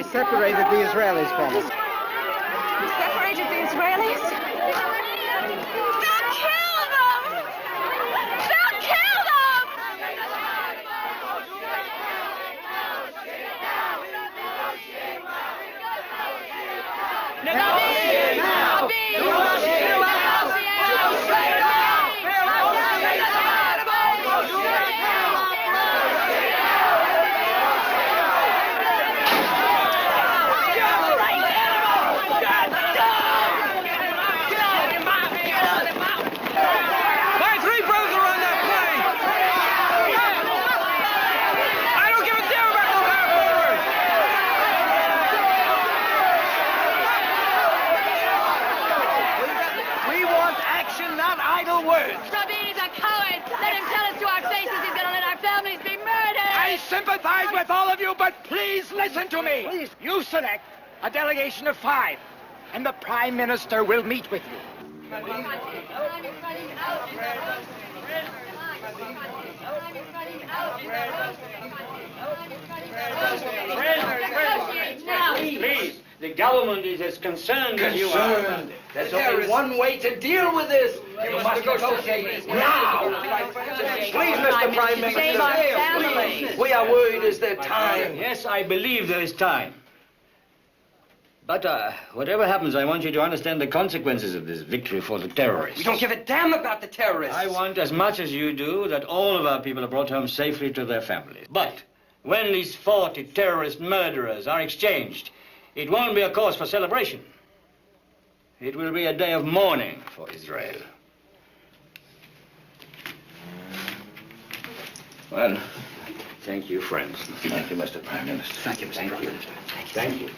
They separated the Israelis from us. Separated the Israelis? They'll kill them! They'll kill them! Negotiate now! Sympathize with all of you, but please listen to me. Please. You select a delegation of 5, and the Prime Minister will meet with you. Please, the government is as concerned as you are. There's only one way to deal with this. You must negotiate now. Please, Mr. Prime Minister, please. We are worried. Is there time? Yes, I believe there is time. But whatever happens, I want you to understand the consequences of this victory for the terrorists. We don't give a damn about the terrorists. I want, as much as you do, that all of our people are brought home safely to their families. But when these 40 terrorist murderers are exchanged, it won't be a cause for celebration. It will be a day of mourning for Israel. Well, thank you, friends. Thank you, Mr. Prime Minister. Thank you, Mr. Prime Minister. Thank you.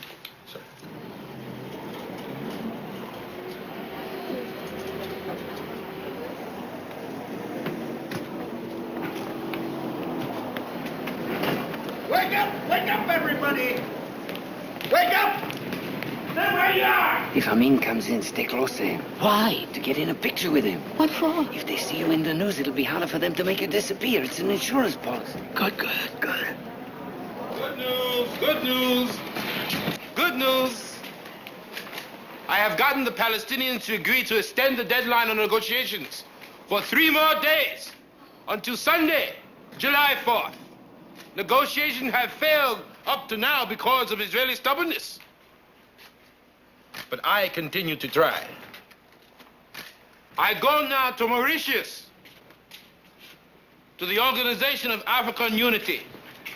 Wake up, everybody! Wake up! Stay where you are! If Amin comes in, stay close to him. Why? To get in a picture with him. What for? If they see you in the news, it'll be harder for them to make you disappear. It's an insurance policy. Good. Good news, good news. Good news. I have gotten the Palestinians to agree to extend the deadline on negotiations for 3 more days until Sunday, July 4th. Negotiations have failed up to now because of Israeli stubbornness. But I continue to try. I go now to Mauritius, to the Organization of African Unity,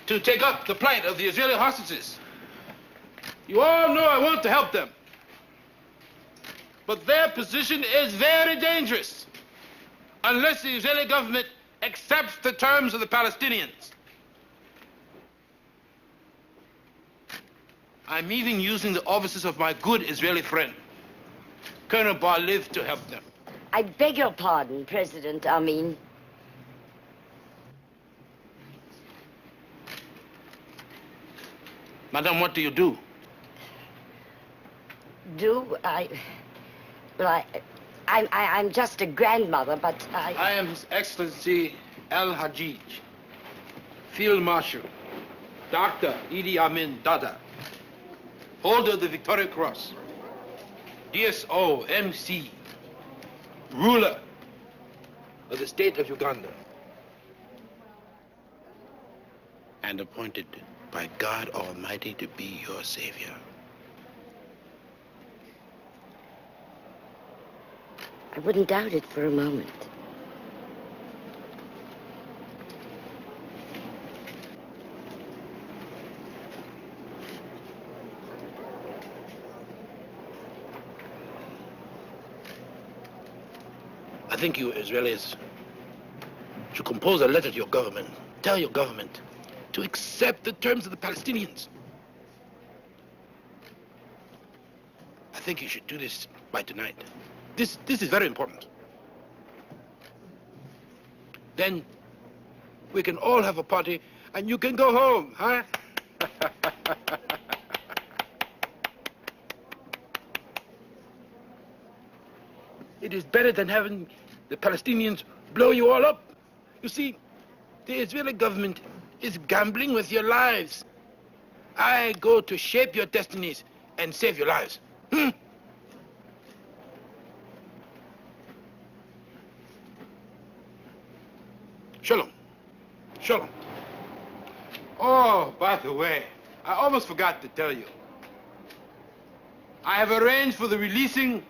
to take up the plight of the Israeli hostages. You all know I want to help them. But their position is very dangerous unless the Israeli government accepts the terms of the Palestinians. I'm even using the offices of my good Israeli friend, Colonel Bar-Liv, to help them. I beg your pardon, President Amin. Madam, what do you do? I'm just a grandmother, but I am His Excellency Al-Hajij, Field Marshal, Dr. Idi Amin Dada, holder of the Victoria Cross, DSO, MC, ruler of the state of Uganda, and appointed by God Almighty to be your savior. I wouldn't doubt it for a moment. I think you Israelis should compose a letter to your government. Tell your government to accept the terms of the Palestinians. I think you should do this by tonight. This is very important. Then we can all have a party and you can go home, huh? It is better than having the Palestinians blow you all up. You see, the Israeli government is gambling with your lives. I go to shape your destinies and save your lives. Shalom. Shalom. Oh, by the way, I almost forgot to tell you. I have arranged for the releasing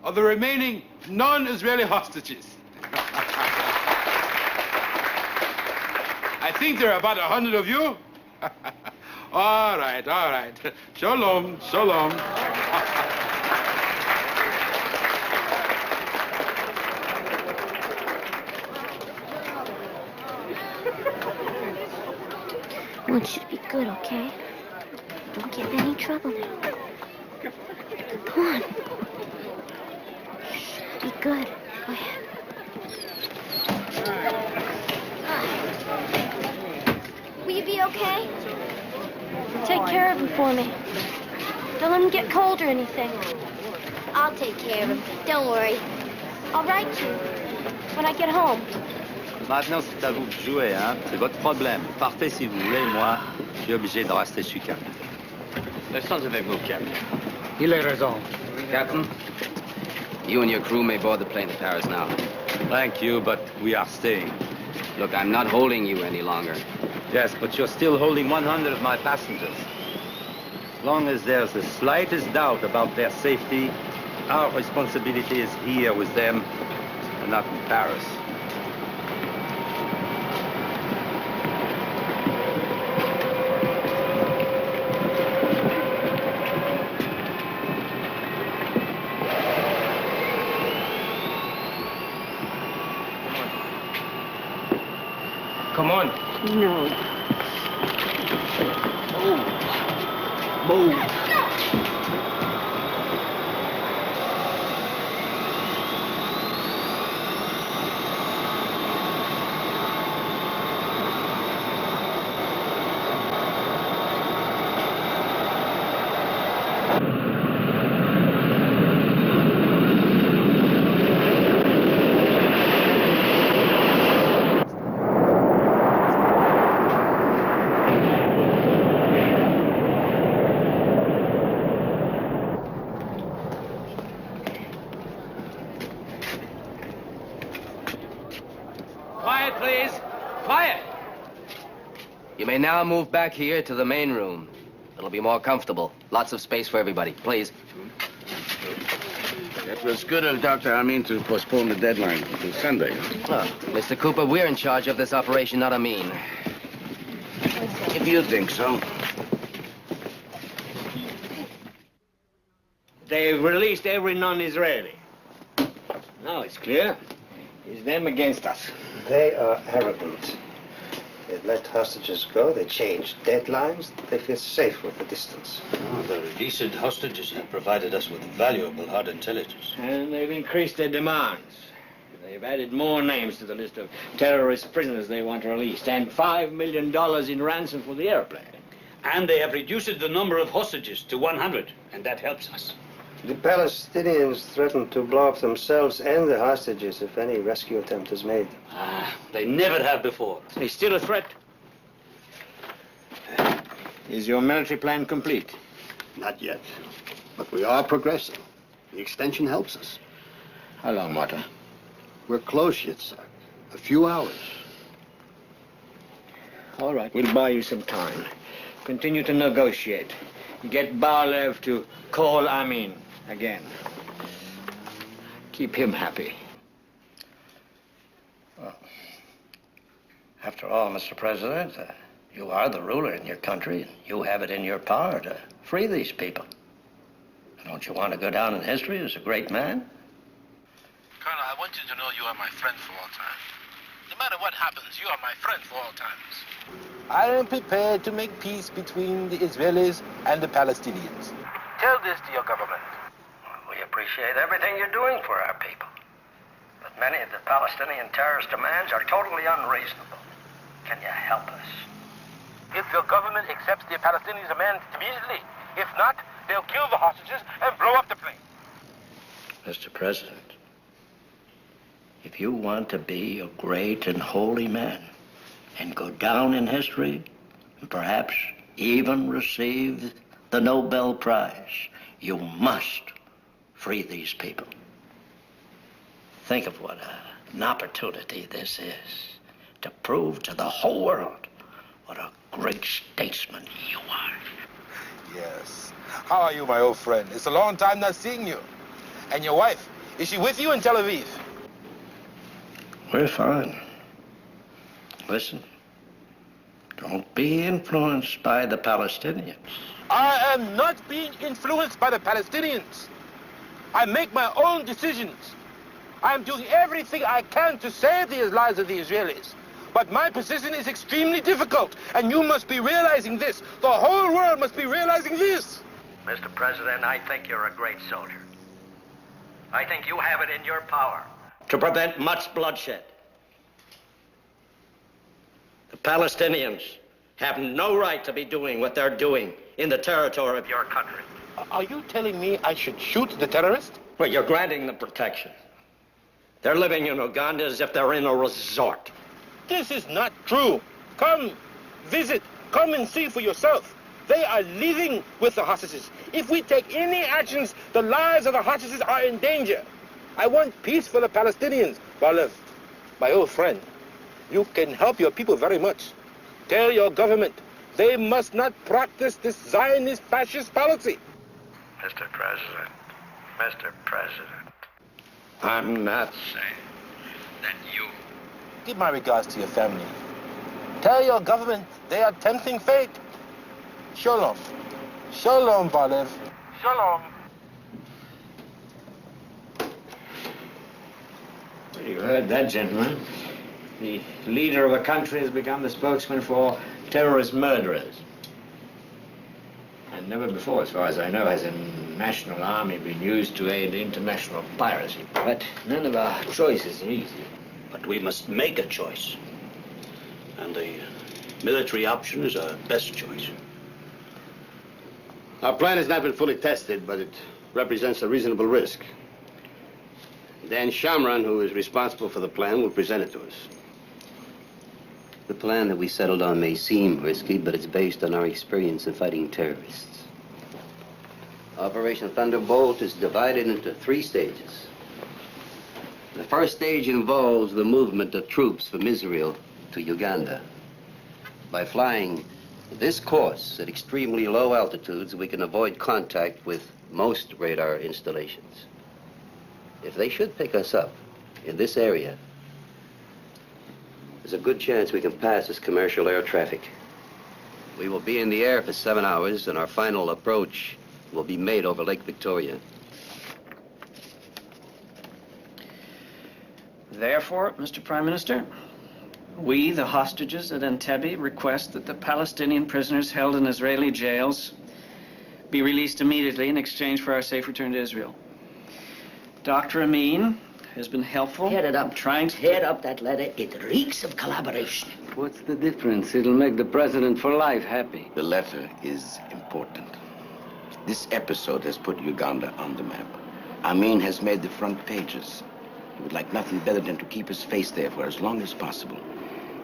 of the remaining non-Israeli hostages. I think there are about 100 of you. All right, all right. Shalom, shalom. I want you to be good, okay? Don't get in any trouble now. Come on. Be good. Go ahead. Will you be okay? Take care of him for me. Don't let him get cold or anything. I'll take care of him. Don't worry. I'll write you when I get home. Maintenant, c'est à vous de jouer, hein? C'est votre problème. Partez si vous voulez, moi, je suis obligé de rester sur Cap. Restons avec vous, Captain. Il a raison. Captain, you and your crew may board the plane to Paris now. Thank you, but we are staying. Look, I'm not holding you any longer. Yes, but you're still holding 100 of my passengers. As long as there's the slightest doubt about their safety, our responsibility is here with them and not in Paris. Come on. No. Move. Quiet, please. Quiet. You may now move back here to the main room. It'll be more comfortable. Lots of space for everybody, please. It was good of Dr. Amin to postpone the deadline to Sunday. Look, Mr. Cooper, we're in charge of this operation, not Amin. If you think so. They've released every non-Israeli. Now it's clear. It's them against us. They are arrogant. They let hostages go, they change deadlines, they feel safe with the distance. Oh, the released hostages have provided us with valuable hard intelligence. And they've increased their demands. They've added more names to the list of terrorist prisoners they want released, and $5 million in ransom for the airplane. And they have reduced the number of hostages to 100, and that helps us. The Palestinians threaten to blow up themselves and the hostages if any rescue attempt is made. They never have before. They're still a threat. Is your military plan complete? Not yet. But we are progressing. The extension helps us. How long, Marta? We're close yet, sir. A few hours. All right, we'll buy you some time. Continue to negotiate. Get Barlev to call Amin again. Keep him happy. Well, after all, Mr. President, you are the ruler in your country, and you have it in your power to free these people. Don't you want to go down in history as a great man? Colonel, I want you to know you are my friend for all time. No matter what happens, you are my friend for all times. I am prepared to make peace between the Israelis and the Palestinians. Tell this to your government. We appreciate everything you're doing for our people. But many of the Palestinian terrorist demands are totally unreasonable. Can you help us? If your government accepts the Palestinians' demands immediately, if not, they'll kill the hostages and blow up the plane. Mr. President, if you want to be a great and holy man and go down in history and perhaps even received the Nobel Prize. You must free these people. Think of what an opportunity this is to prove to the whole world what a great statesman you are. Yes. How are you, my old friend? It's a long time not seeing you. And your wife, is she with you in Tel Aviv? We're fine. Listen, don't be influenced by the Palestinians. I am not being influenced by the Palestinians. I make my own decisions. I am doing everything I can to save the lives of the Israelis. But my position is extremely difficult, and you must be realizing this. The whole world must be realizing this. Mr. President, I think you're a great soldier. I think you have it in your power to prevent much bloodshed. The Palestinians have no right to be doing what they're doing in the territory of your country. Are you telling me I should shoot the terrorist? Well, you're granting them protection. They're living in Uganda as if they're in a resort. This is not true. Come, visit, come and see for yourself. They are living with the hostages. If we take any actions, the lives of the hostages are in danger. I want peace for the Palestinians. Balev, my old friend, you can help your people very much. Tell your government they must not practice this Zionist fascist policy. Mr. President, I'm not saying that you... Give my regards to your family. Tell your government they are tempting fate. Shalom. Shalom, Balev. Shalom. Well, you heard that, gentlemen. The leader of a country has become the spokesman for terrorist murderers. And never before, as far as I know, has a national army been used to aid international piracy. But none of our choices are easy. But we must make a choice. And the military option is our best choice. Our plan has not been fully tested, but it represents a reasonable risk. Dan Shamran, who is responsible for the plan, will present it to us. The plan that we settled on may seem risky, but it's based on our experience in fighting terrorists. Operation Thunderbolt is divided into 3 stages. The first stage involves the movement of troops from Israel to Uganda. By flying this course at extremely low altitudes, we can avoid contact with most radar installations. If they should pick us up in this area, there's a good chance we can pass as commercial air traffic. We will be in the air for 7 hours, and our final approach will be made over Lake Victoria. Therefore, Mr. Prime Minister, we, the hostages at Entebbe, request that the Palestinian prisoners held in Israeli jails be released immediately in exchange for our safe return to Israel. Dr. Amin has been helpful. Tear it up. Trying to... Tear up that letter. It reeks of collaboration. What's the difference? It'll make the president for life happy. The letter is important. This episode has put Uganda on the map. Amin has made the front pages. He would like nothing better than to keep his face there for as long as possible.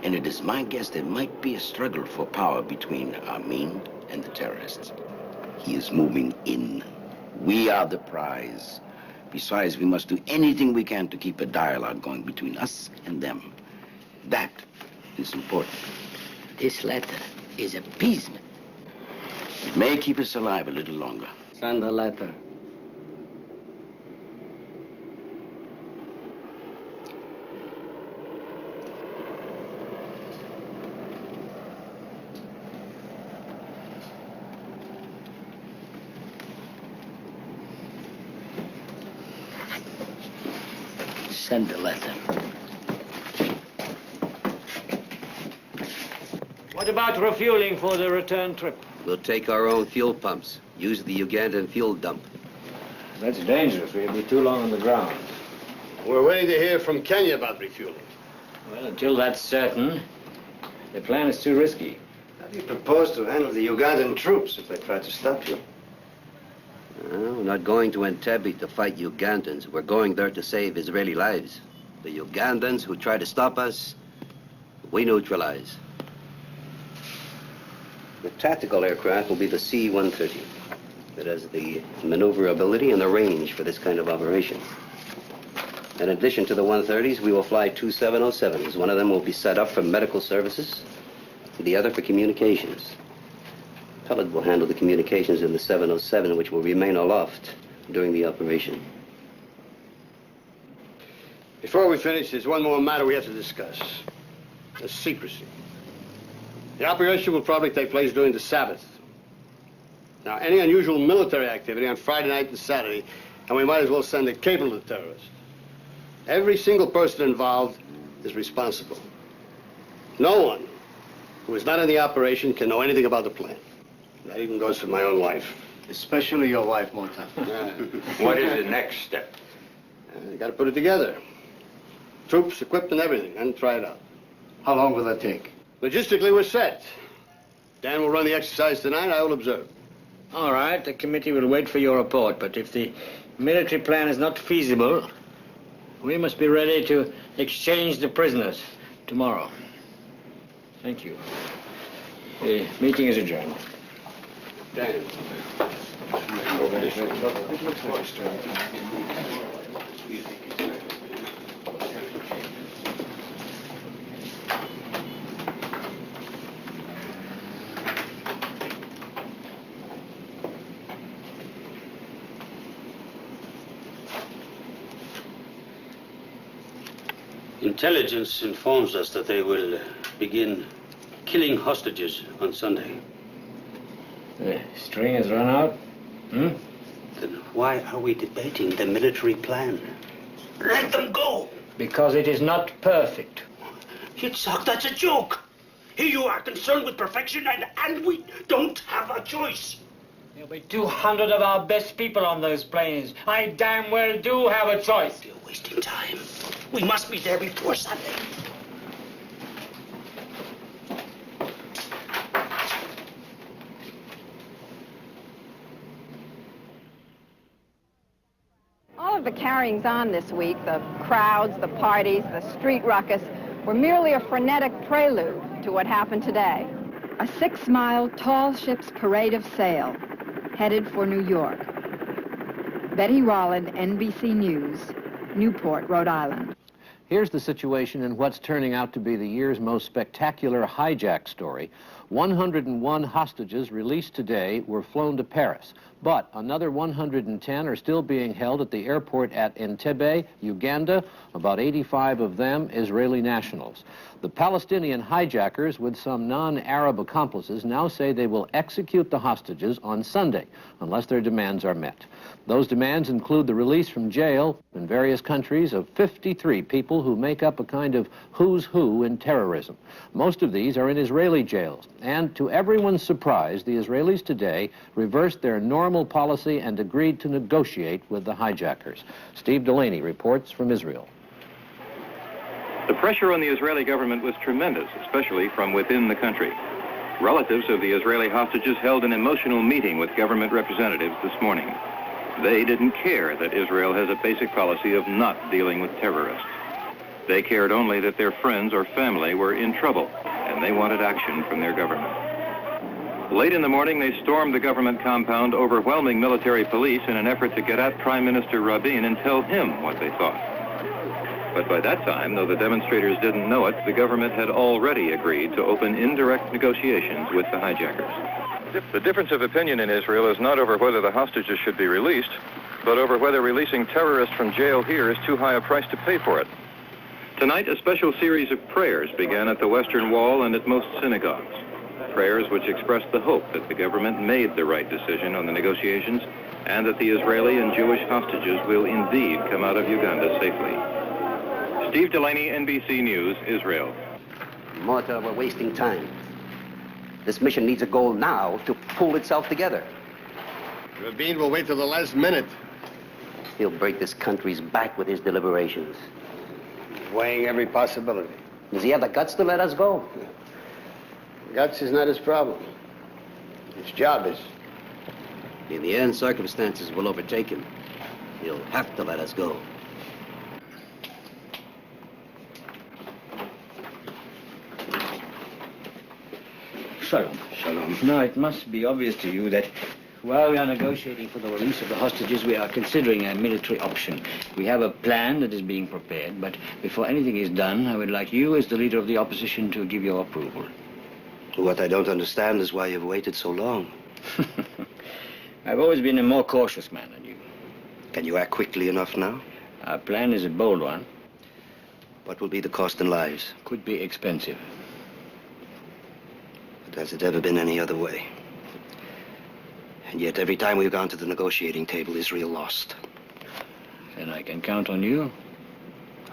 And it is my guess there might be a struggle for power between Amin and the terrorists. He is moving in. We are the prize. Besides, we must do anything we can to keep a dialogue going between us and them. That is important. This letter is appeasement. It may keep us alive a little longer. Send the letter. Send the letter. What about refueling for the return trip? We'll take our own fuel pumps. Use the Ugandan fuel dump. That's dangerous. We'll be too long on the ground. We're waiting to hear from Kenya about refueling. Well, until that's certain, the plan is too risky. How do you propose to handle the Ugandan troops if they try to stop you? We're not going to Entebbe to fight Ugandans. We're going there to save Israeli lives. The Ugandans who try to stop us, we neutralize. The tactical aircraft will be the C-130. It has the maneuverability and the range for this kind of operation. In addition to the 130s, we will fly two 707s. One of them will be set up for medical services, the other for communications. Pellet will handle the communications in the 707, which will remain aloft during the operation. Before we finish, there's one more matter we have to discuss. The secrecy. The operation will probably take place during the Sabbath. Now, any unusual military activity on Friday night and Saturday, and we might as well send a cable to the terrorists. Every single person involved is responsible. No one who is not in the operation can know anything about the plan. That even goes for my own wife. Especially your wife, Monta. What is the next step? You got to put it together. Troops, equipment, everything, and try it out. How long will that take? Logistically, we're set. Dan will run the exercise tonight. I will observe. All right, the committee will wait for your report, but if the military plan is not feasible, we must be ready to exchange the prisoners tomorrow. Thank you. The meeting is adjourned. Dan. Intelligence informs us that they will begin killing hostages on Sunday. The string has run out? Then why are we debating the military plan? Let them go! Because it is not perfect. Yitzhak, that's a joke. Here you are concerned with perfection, and we don't have a choice. There'll be 200 of our best people on those planes. I damn well do have a choice. You're wasting time. We must be there before Sunday. All of the carryings on this week, the crowds, the parties, the street ruckus, were merely a frenetic prelude to what happened today. A 6-mile tall ship's parade of sail, headed for New York. Betty Rolland, NBC News, Newport, Rhode Island. Here's the situation in what's turning out to be the year's most spectacular hijack story. 101 hostages released today were flown to Paris, but another 110 are still being held at the airport at Entebbe, Uganda, about 85 of them Israeli nationals. The Palestinian hijackers, with some non-Arab accomplices, now say they will execute the hostages on Sunday, unless their demands are met. Those demands include the release from jail in various countries of 53 people who make up a kind of who's who in terrorism. Most of these are in Israeli jails. And to everyone's surprise, the Israelis today reversed their normal policy and agreed to negotiate with the hijackers. Steve Delaney reports from Israel. The pressure on the Israeli government was tremendous, especially from within the country. Relatives of the Israeli hostages held an emotional meeting with government representatives this morning. They didn't care that Israel has a basic policy of not dealing with terrorists. They cared only that their friends or family were in trouble, and they wanted action from their government. Late in the morning, they stormed the government compound, overwhelming military police in an effort to get at Prime Minister Rabin and tell him what they thought. But by that time, though the demonstrators didn't know it, the government had already agreed to open indirect negotiations with the hijackers. The difference of opinion in Israel is not over whether the hostages should be released, but over whether releasing terrorists from jail here is too high a price to pay for it. Tonight, a special series of prayers began at the Western Wall and at most synagogues. Prayers which expressed the hope that the government made the right decision on the negotiations and that the Israeli and Jewish hostages will indeed come out of Uganda safely. Steve Delaney, NBC News, Israel. Martha, we're wasting time. This mission needs a goal now to pull itself together. Rabin will wait till the last minute. He'll break this country's back with his deliberations. He's weighing every possibility. Does he have the guts to let us go? Guts is not his problem. His job is. In the end, circumstances will overtake him. He'll have to let us go. Shalom. Shalom. Now, it must be obvious to you that while we are negotiating for the release of the hostages, we are considering a military option. We have a plan that is being prepared, but before anything is done, I would like you, as the leader of the opposition, to give your approval. What I don't understand is why you've waited so long. I've always been a more cautious man than you. Can you act quickly enough now? Our plan is a bold one. What will be the cost in lives? Could be expensive. But has it ever been any other way? And yet, every time we've gone to the negotiating table, Israel lost. Then I can count on you.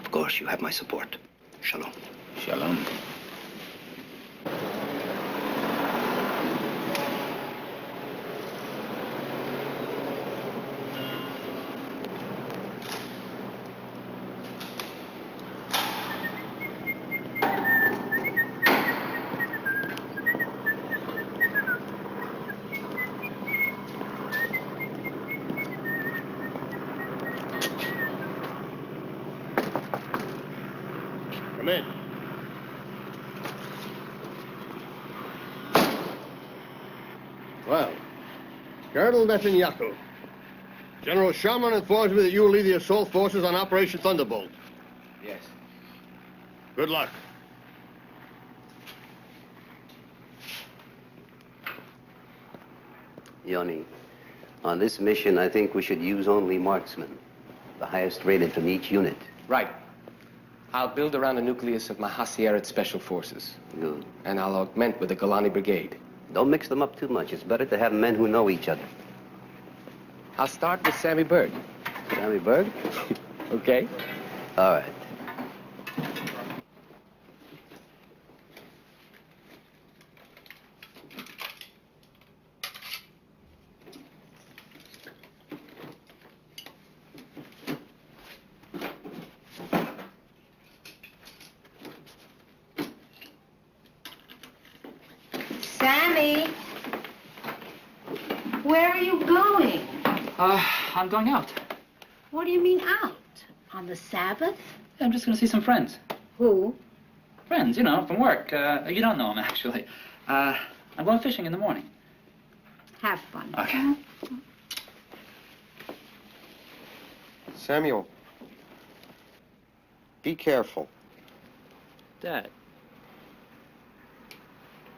Of course, you have my support. Shalom. Shalom. Come in. Well, Colonel Netanyahu, General Sherman informs me that you will lead the assault forces on Operation Thunderbolt. Yes. Good luck. Yoni, on this mission, I think we should use only marksmen, the highest rated from each unit. Right. I'll build around the nucleus of my Hasieret Special Forces. Good. And I'll augment with the Golani Brigade. Don't mix them up too much. It's better to have men who know each other. I'll start with Sammy Berg. Sammy Berg? Okay. All right. Sammy, where are you going? I'm going out. What do you mean out? On the Sabbath? I'm just going to see some friends. Who? Friends, you know, from work. You don't know them, actually. I'm going fishing in the morning. Have fun. Okay. Samuel, be careful. Dad.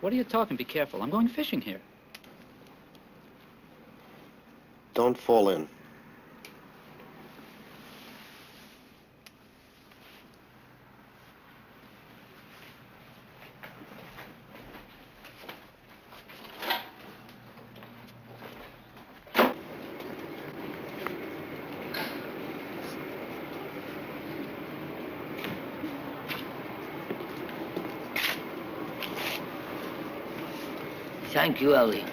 What are you talking? Be careful. I'm going fishing here. Don't fall in. Thank you, Ellie.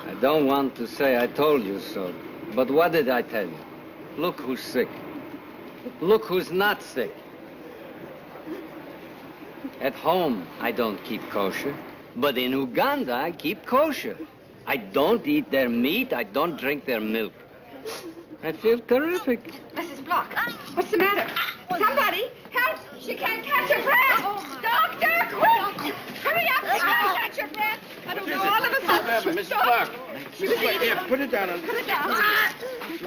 I don't want to say I told you so, but what did I tell you? Look who's sick. Look who's not sick. At home, I don't keep kosher, but in Uganda, I keep kosher. I don't eat their meat, I don't drink their milk. I feel terrific. Mrs. Block, what's the matter? Somebody, help! She can't catch her breath! Doctor, quick! Hurry up! She can't catch her breath! I don't know, all of a sudden... Mrs. Clark. Mrs. Clark, here, put it down. Put it down.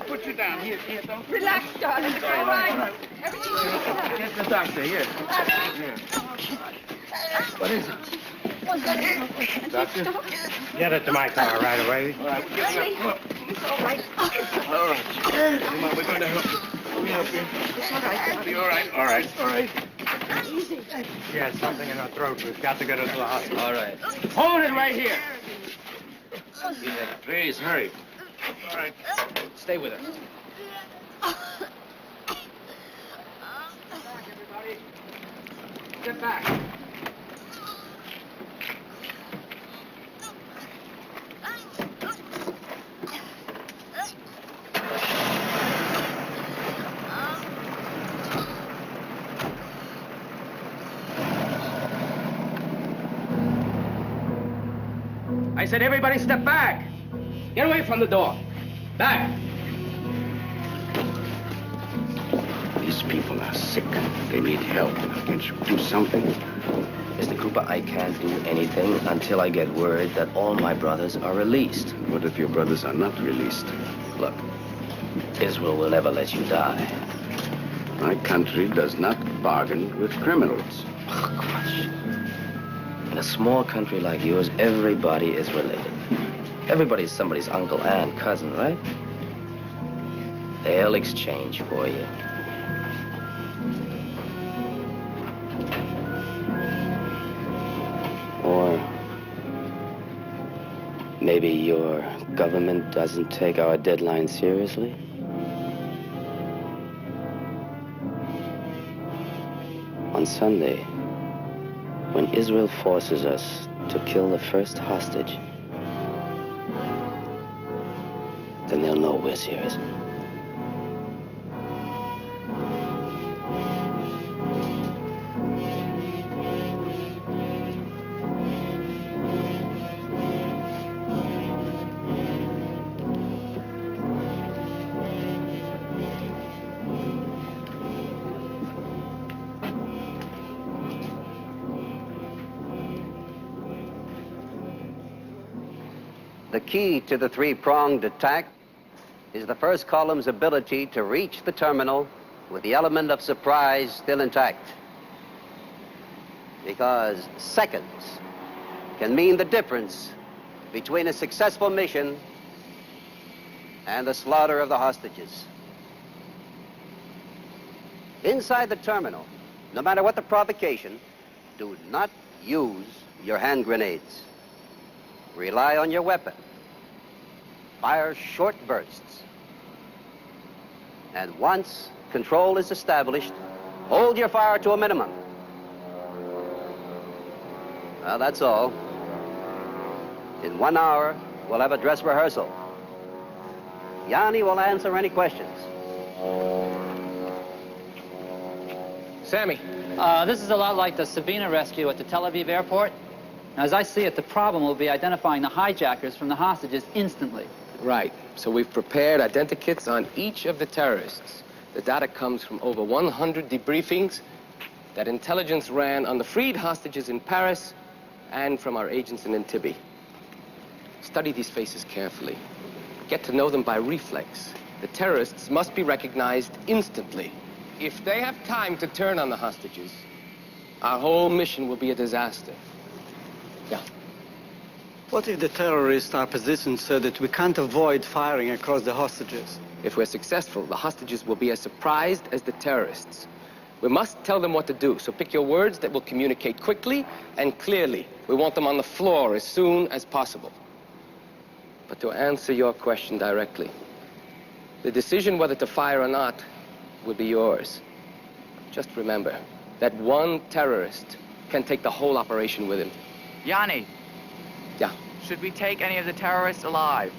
Put you down. Here, don't... Relax, darling. It's all right. Everything will be fine. Get the doctor, here. What is it? Doctor? Get it to my car right away. All right, It's all right. All right. Come on, we're going to help you. We'll help you. It's all right. Be all right. All right. All right. Easy. She has something in her throat. We've got to get her to the hospital. All right. Hold it right here. Yeah, please, hurry. All right. Stay with her. Get back. I said everybody step back. Get away from the door. Back. These people are sick. They need help. Can't you do something? Mr. Cooper, I can't do anything until I get word that all my brothers are released. What if your brothers are not released? Look, Israel will never let you die. My country does not bargain with criminals. Oh, gosh. In a small country like yours, everybody is related. Everybody's somebody's uncle, aunt, cousin, right? They'll exchange for you. Or maybe your government doesn't take our deadline seriously? On Sunday, when Israel forces us to kill the first hostage, then they'll know we're serious. The key to the three-pronged attack is the first column's ability to reach the terminal with the element of surprise still intact. Because seconds can mean the difference between a successful mission and the slaughter of the hostages. Inside the terminal, no matter what the provocation, do not use your hand grenades. Rely on your weapon. Fire short bursts. And once control is established, hold your fire to a minimum. Well, that's all. In 1 hour, we'll have a dress rehearsal. Yanni will answer any questions. Sammy. This is a lot like the Savina rescue at the Tel Aviv airport. Now, as I see it, the problem will be identifying the hijackers from the hostages instantly. Right. So we've prepared identikits on each of the terrorists. The data comes from over 100 debriefings that intelligence ran on the freed hostages in Paris and from our agents in Entebbe. Study these faces carefully. Get to know them by reflex. The terrorists must be recognized instantly. If they have time to turn on the hostages, our whole mission will be a disaster. Yeah. What if the terrorists are positioned so that we can't avoid firing across the hostages? If we're successful, the hostages will be as surprised as the terrorists. We must tell them what to do, so pick your words that will communicate quickly and clearly. We want them on the floor as soon as possible. But to answer your question directly, the decision whether to fire or not will be yours. Just remember that one terrorist can take the whole operation with him. Yanni. Yeah? Should we take any of the terrorists alive?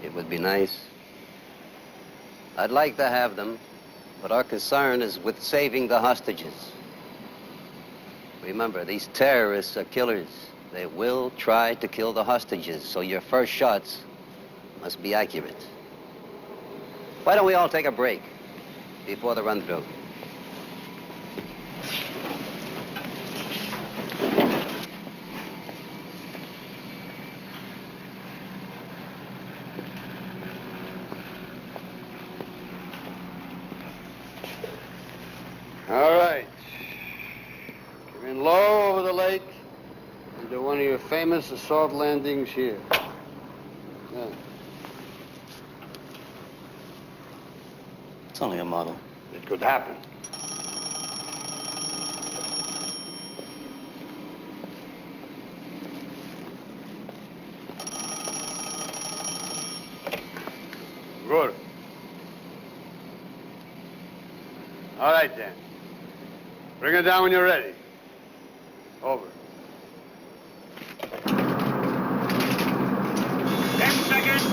It would be nice. I'd like to have them, but our concern is with saving the hostages. Remember, these terrorists are killers. They will try to kill the hostages, so your first shots must be accurate. Why don't we all take a break before the run-through? All right. Come in low over the lake and do one of your famous assault landings here. Yeah. It's only a model. It could happen. Good. All right, then. Bring it down when you're ready. Over. 10 seconds.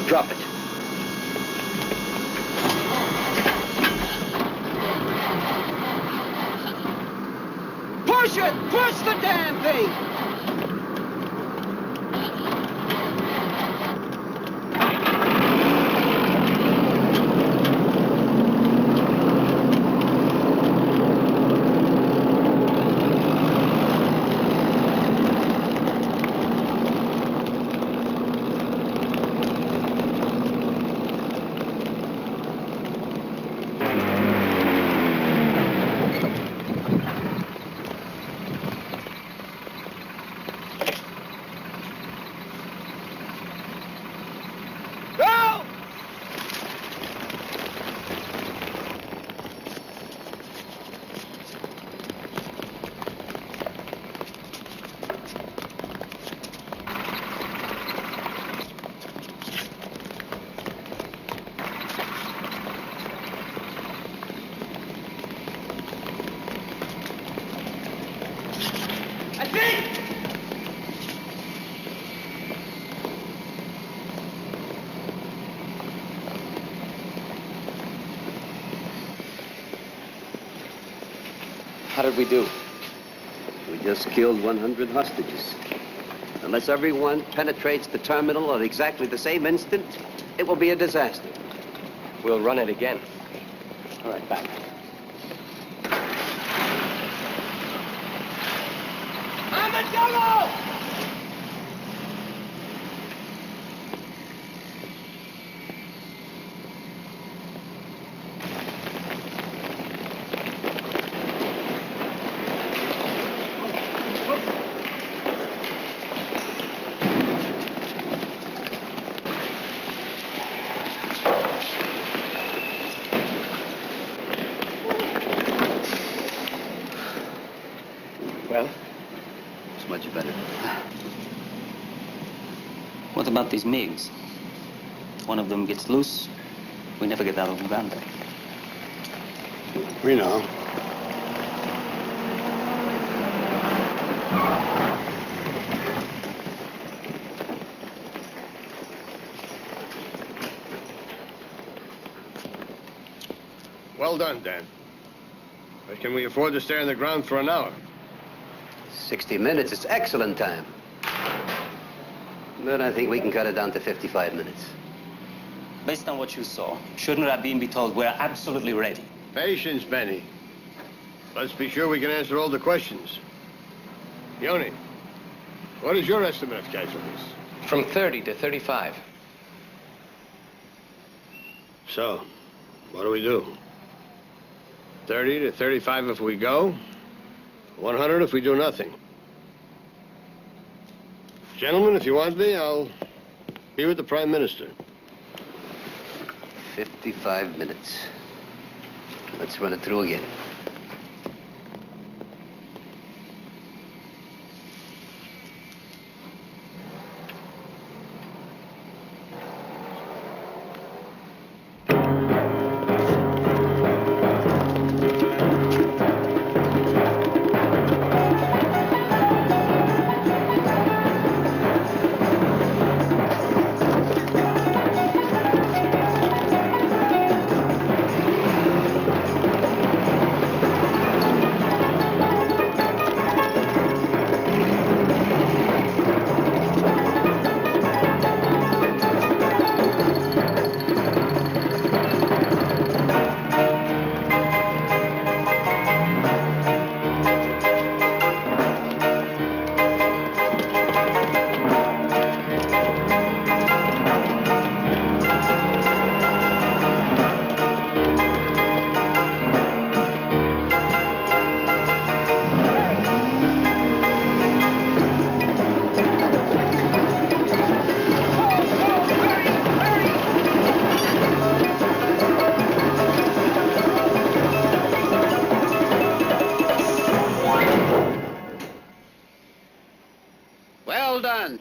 Drop it. Push! Push it! Push the damn thing! How did we do? We just killed 100 hostages. Unless everyone penetrates the terminal at exactly the same instant, it will be a disaster. We'll run it again. All right, back. Armadillo! Well? It's much better. What about these MiGs? One of them gets loose, we never get out of Uganda. We know. Well done, Dan. But can we afford to stay on the ground for an hour? 60 minutes is excellent time. But I think we can cut it down to 55 minutes. Based on what you saw, shouldn't Rabin be told we're absolutely ready? Patience, Benny. Let's be sure we can answer all the questions. Yoni, what is your estimate of casualties? From 30 to 35. So, what do we do? 30 to 35 if we go, 100 if we do nothing. Gentlemen, if you want me, I'll be with the Prime Minister. 55 minutes. Let's run it through again. Well done.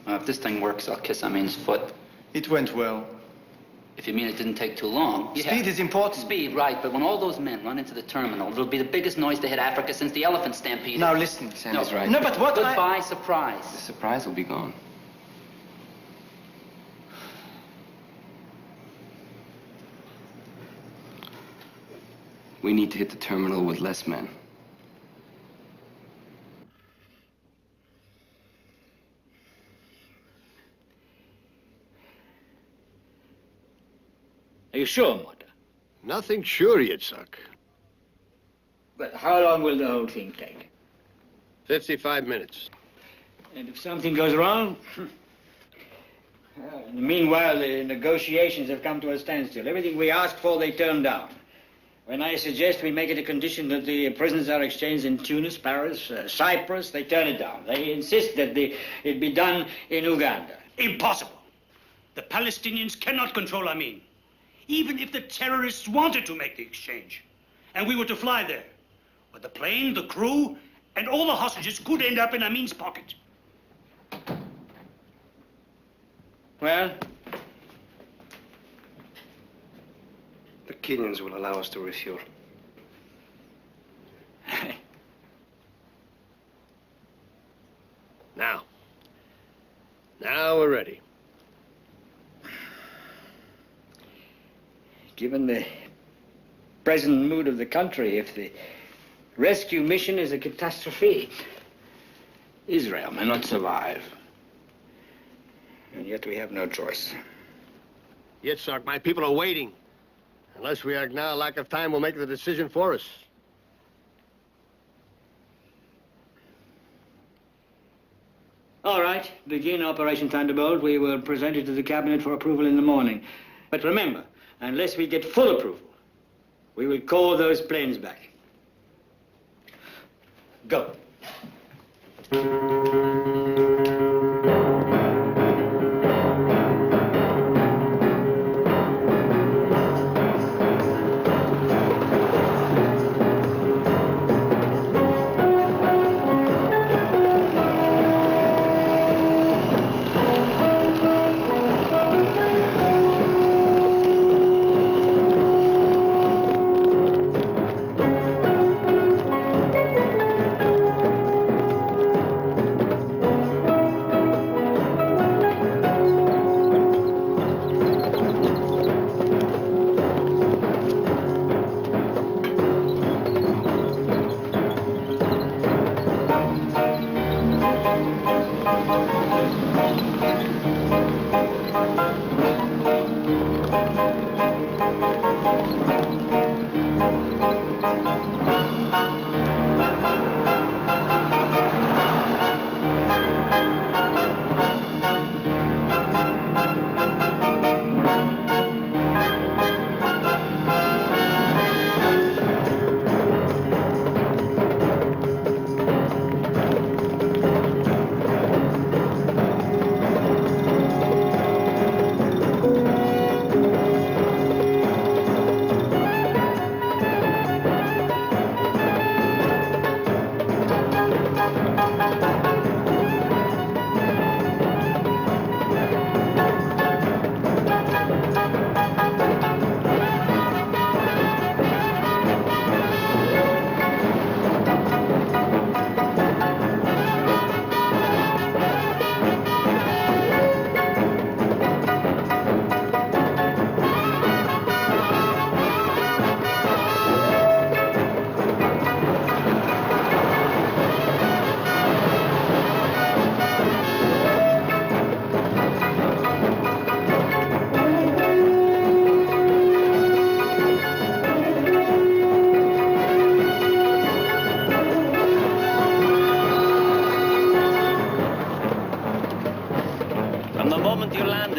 If this thing works, I'll kiss Amin's foot. It went well. If you mean it didn't take too long. Yeah. Speed is important. Speed, right. But when all those men run into the terminal, it'll be the biggest noise to hit Africa since the elephant stampede. Now listen. Sandy's right. No, but what Goodbye, surprise. The surprise will be gone. We need to hit the terminal with less men. Are you sure, Mother? Nothing sure, Yitzhak. But how long will the whole thing take? 55 minutes. And if something goes wrong? Meanwhile, the negotiations have come to a standstill. Everything we asked for, they turned down. When I suggest we make it a condition that the prisoners are exchanged in Tunis, Paris, Cyprus, they turn it down. They insist that it be done in Uganda. Impossible. The Palestinians cannot control Amin. Even if the terrorists wanted to make the exchange, and we were to fly there. But the plane, the crew, and all the hostages could end up in Amin's pocket. Well? The Kenyans will allow us to refuel. Now we're ready. Given the present mood of the country, if the rescue mission is a catastrophe, Israel may not survive. And yet we have no choice. Yitzhak, my people are waiting. Unless we act now, lack of time will make the decision for us. All right, begin Operation Thunderbolt. We will present it to the cabinet for approval in the morning. But remember, unless we get full approval, we will call those planes back. Go.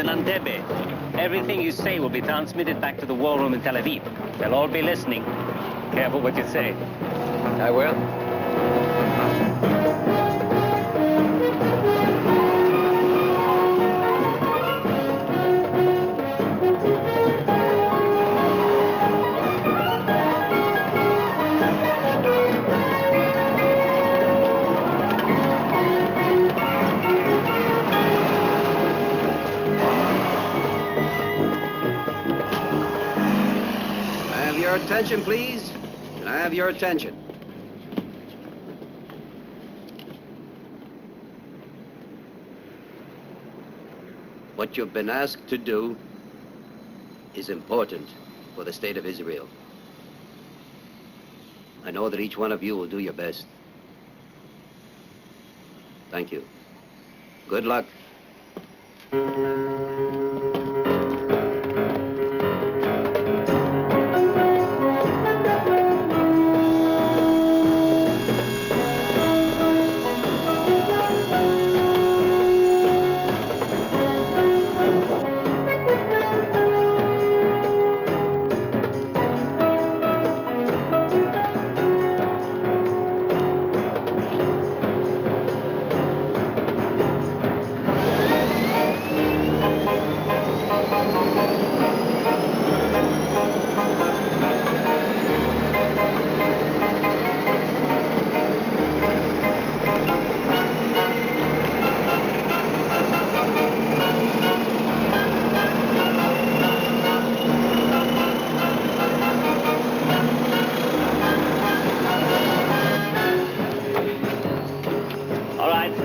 in Entebbe. Everything you say will be transmitted back to the war room in Tel Aviv. They'll all be listening. Careful what you say. I will. Attention, please. Can I have your attention? What you've been asked to do is important for the state of Israel. I know that each one of you will do your best. Thank you. Good luck.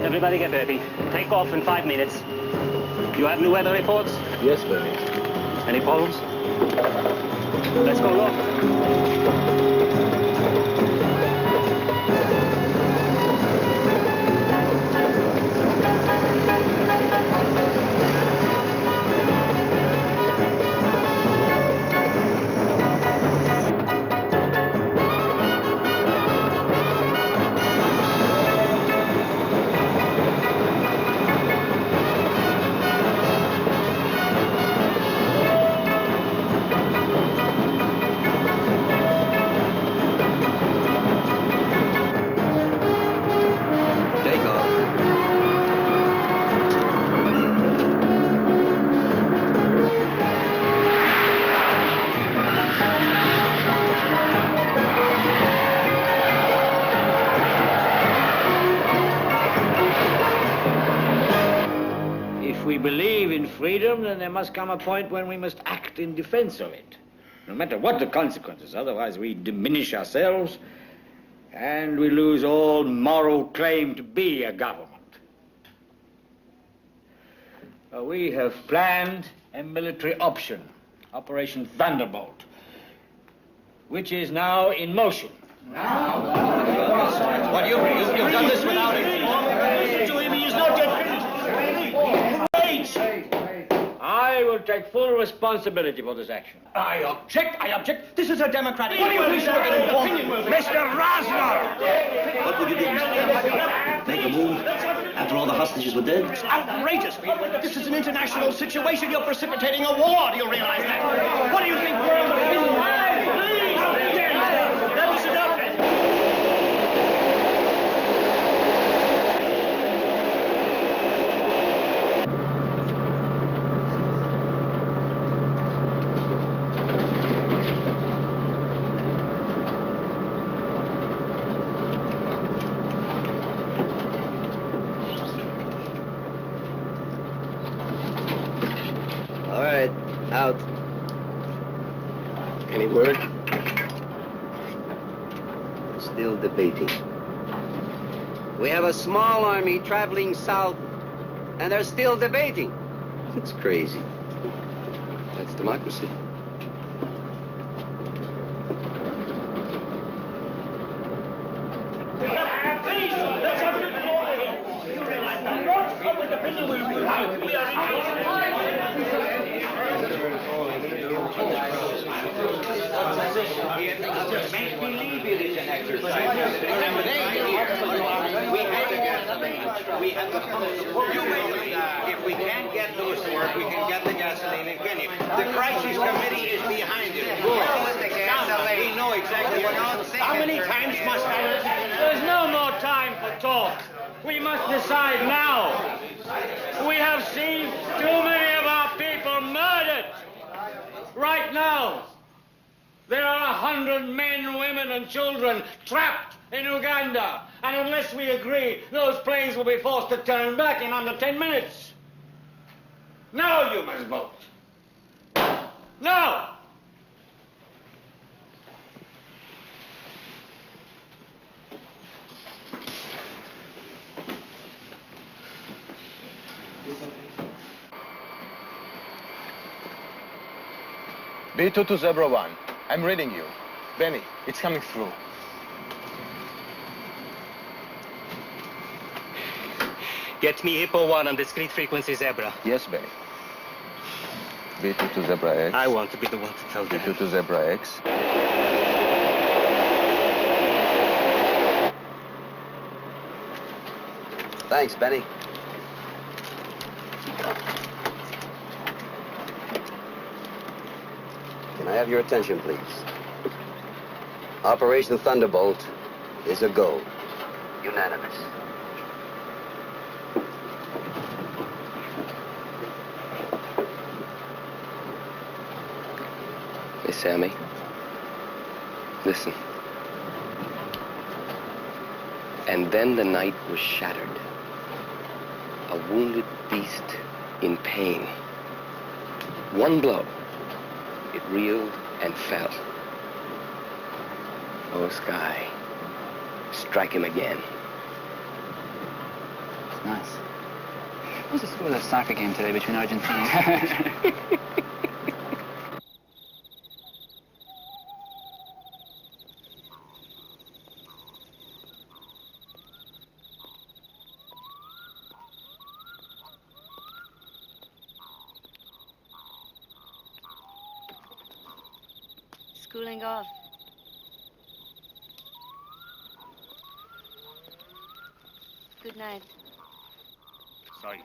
Everybody get ready. Take off in 5 minutes. You have new weather reports? Yes, baby. Any problems? Let's go look. Freedom, then there must come a point when we must act in defense of it, no matter what the consequences. Otherwise, we diminish ourselves and we lose all moral claim to be a government. We have planned a military option, Operation Thunderbolt, which is now in motion. What, you've done this without it? To him, he is not yet finished. I will take full responsibility for this action. I object. This is a democratic... What do you think should have been informed? Mr. Rosner! What would you do, Mr. Make a move after all the hostages were dead? It's outrageous, Field. This is an international situation. You're precipitating a war. Do you realize that? What do you think world opinion... Please! That's enough! Out. Any word? Still debating. We have a small army traveling south, and they're still debating. It's crazy. That's democracy. Make believe it is an exercise. If we can't get those to work, we can get the gasoline and finish. The crisis committee is behind it. We know exactly what... How many times must I... There's no more time for talk. We must decide now. We have seen too many of our people murdered. Right now, there are 100 men, women, and children trapped in Uganda. And unless we agree, those planes will be forced to turn back in under 10 minutes. Now you must vote. Now! B2 to Zebra 1. I'm reading you. Benny, it's coming through. Get me Hippo 1 on discrete frequency Zebra. Yes, Benny. B2 to Zebra X. I want to be the one to tell them. B2 to Zebra X. Thanks, Benny. Can I have your attention, please? Operation Thunderbolt is a go. Unanimous. Hey, Sammy. Listen. And then the night was shattered. A wounded beast in pain. One blow. It reeled and fell. Oh, Sky. Strike him again. It's nice. What was the score of that soccer game today between Argentina? Cooling off. Good night. Sorry.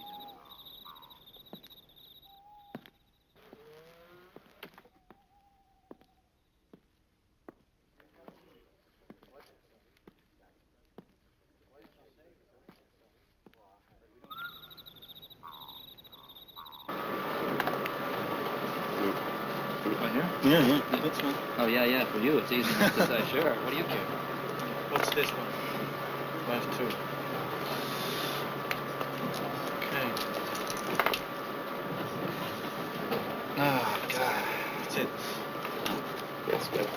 Yeah, that's fine. Oh, yeah, for you, it's easy enough to say, sure. What do you care? What's this one? Last two. Okay. Oh, God. That's it. That's good.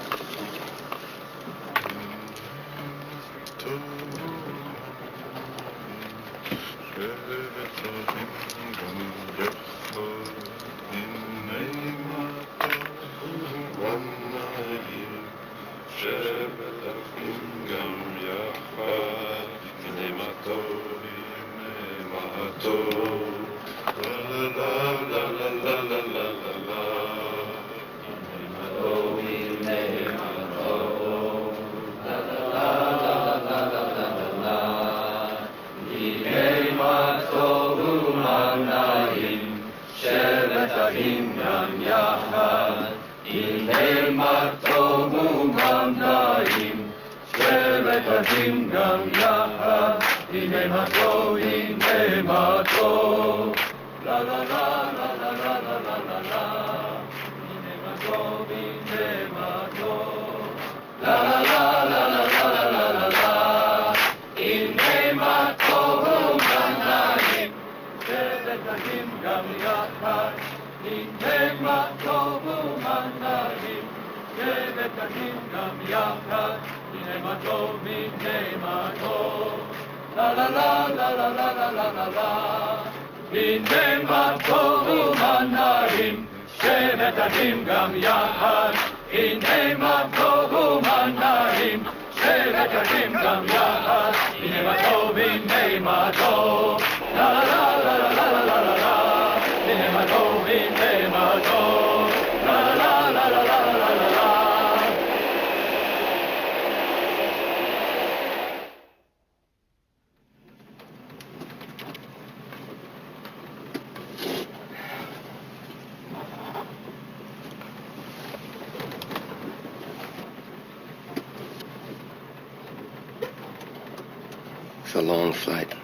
It's a long flight.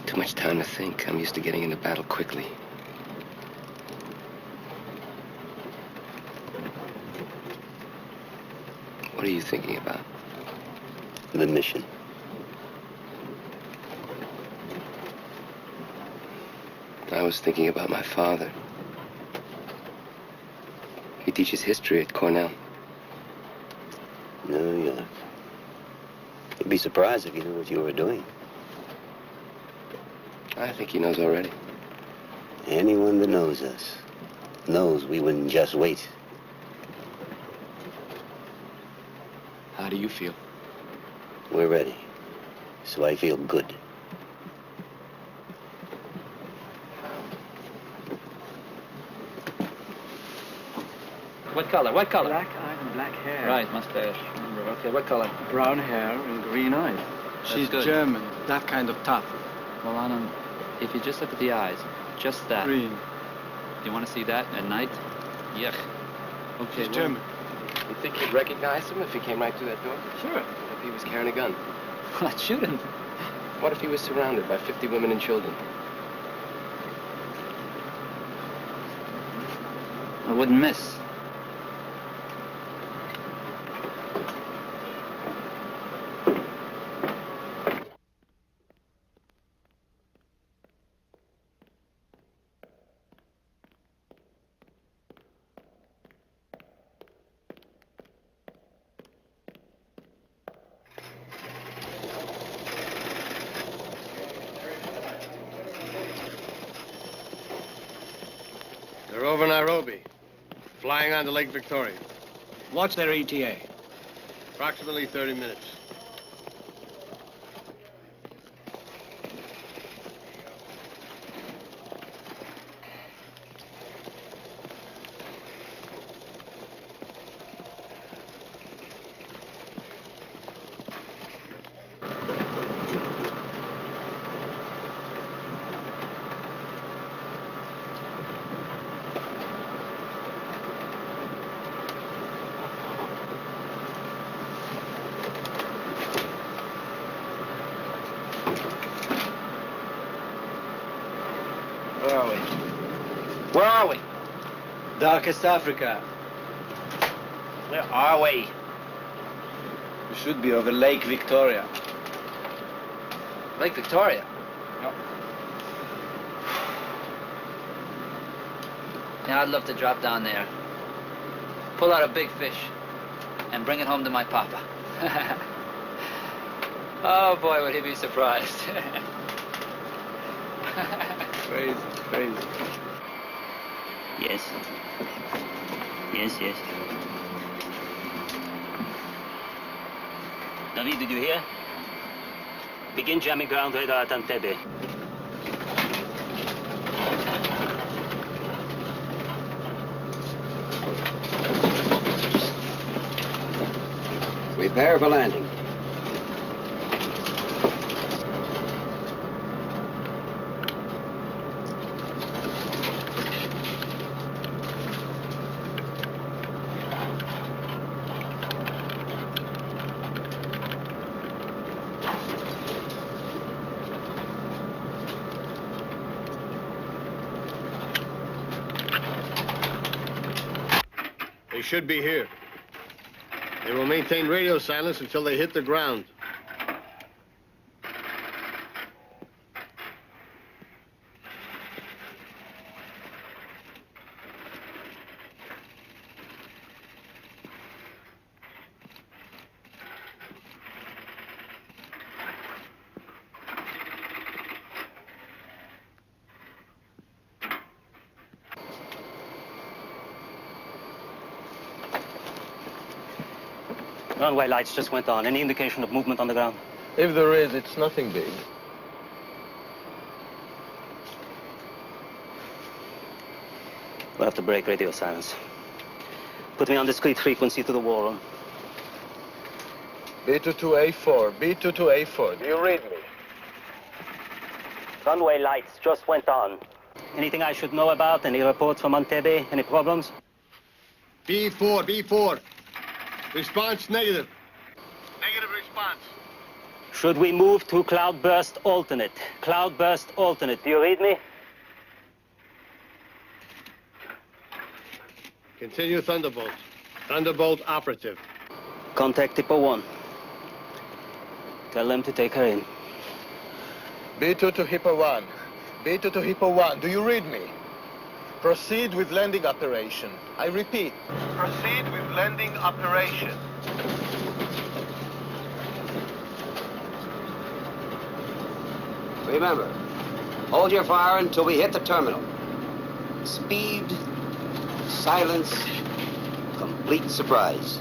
Too much time to think. I'm used to getting into battle quickly. What are you thinking about? The mission. I was thinking about my father. He teaches history at Cornell. New York. You'd be surprised if you knew what you were doing. I think he knows already. Anyone that knows us knows we wouldn't just wait. How do you feel? We're ready. So I feel good. What color? What color? Black eye and black hair. Right, mustache. Remember. Okay, what color? Brown hair and green eyes. She's good. German. That kind of tough. Well, I don't... If you just look at the eyes, just that. Green. Do you want to see that at night? Yuck. Okay, She's German. You think you'd recognize him if he came right through that door? Sure. If he was carrying a gun? Well, I'd shoot him. What if he was surrounded by 50 women and children? I wouldn't miss. They're over Nairobi, flying onto Lake Victoria. What's their ETA? Approximately 30 minutes. Where are we? Where are we? Darkest Africa. Where are we? We should be over Lake Victoria. Lake Victoria? Yep. Yeah, I'd love to drop down there. Pull out a big fish and bring it home to my papa. Oh, boy, would he be surprised. Crazy, crazy. Yes. Yes, yes. David, did you hear? Begin jamming ground radar at Entebbe. Prepare for landing. They should be here. They will maintain radio silence until they hit the ground. Runway lights just went on. Any indication of movement on the ground? If there is, it's nothing big. We'll have to break radio silence. Put me on discrete frequency to the war room. B22A4, B22A4. Do you read me? Runway lights just went on. Anything I should know about? Any reports from Entebbe? Any problems? B4, B4. Response negative. Negative response. Should we move to cloudburst alternate? Cloudburst alternate. Do you read me? Continue Thunderbolt. Thunderbolt operative. Contact Tipo 1. Tell them to take her in. B2 to Hippo 1. B2 to Hippo 1. Do you read me? Proceed with landing operation. I repeat. Proceed with landing operation. Remember, hold your fire until we hit the terminal. Speed Silence. Complete surprise.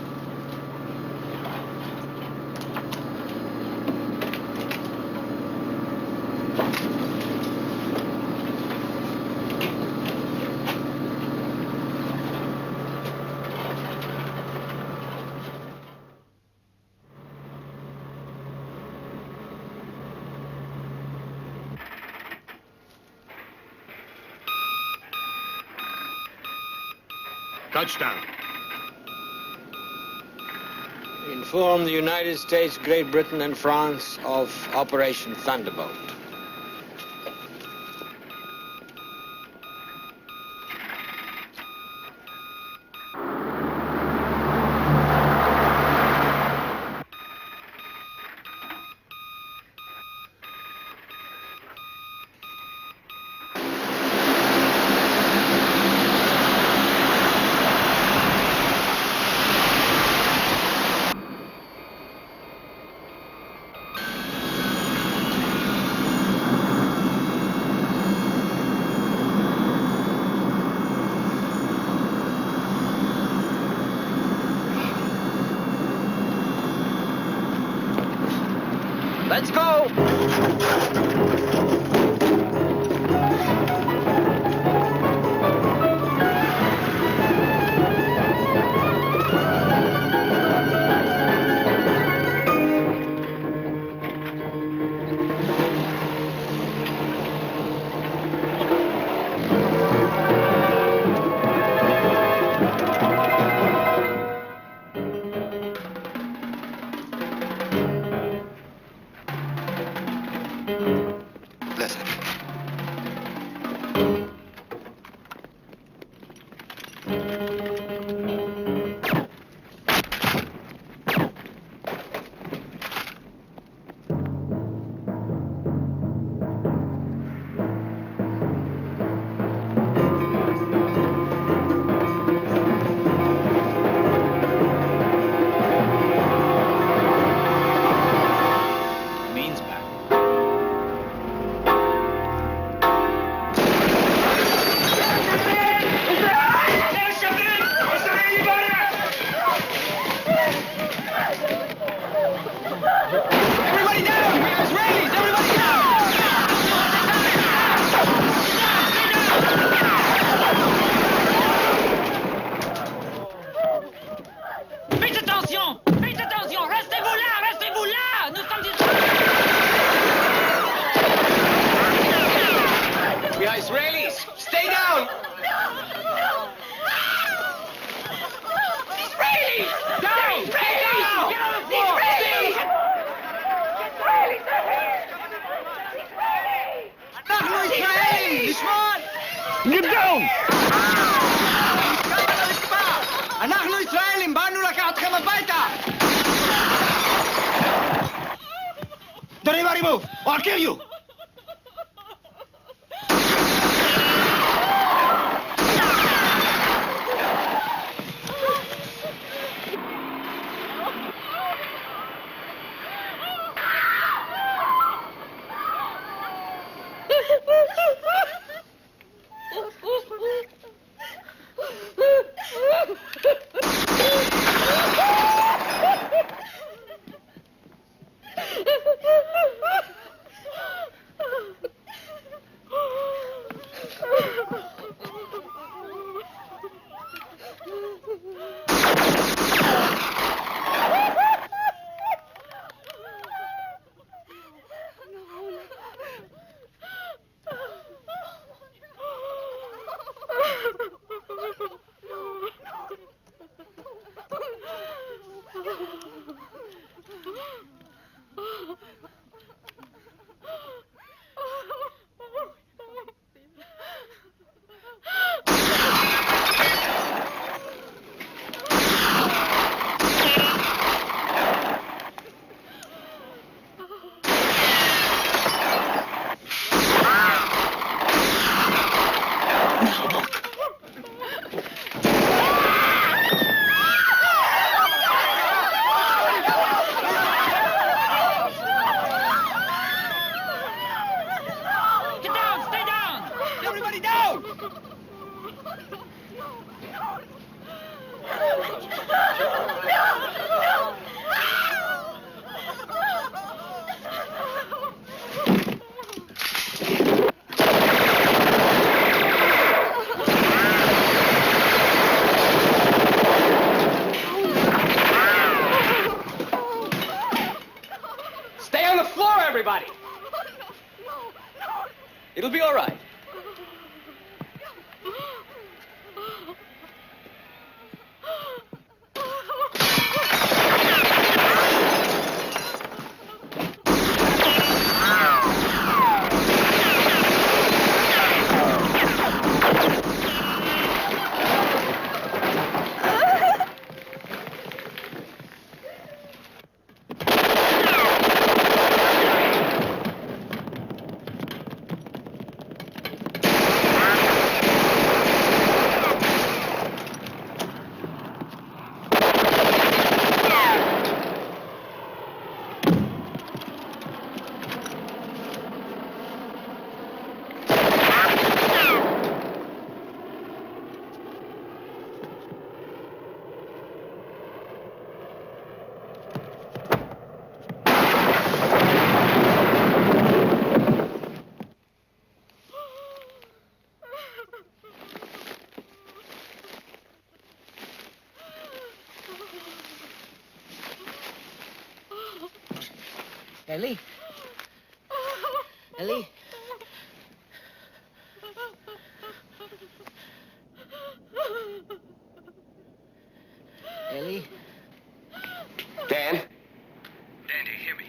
Touchdown. Inform the United States, Great Britain, and France of Operation Thunderbolt. Let's go! Get down! אנחנו ישראלים, באנו לקחת אתכם הביתה! Don't anybody move, or I'll kill you! It'll be all right. Ellie? Ellie? Ellie? Dan? Dan, do you hear me?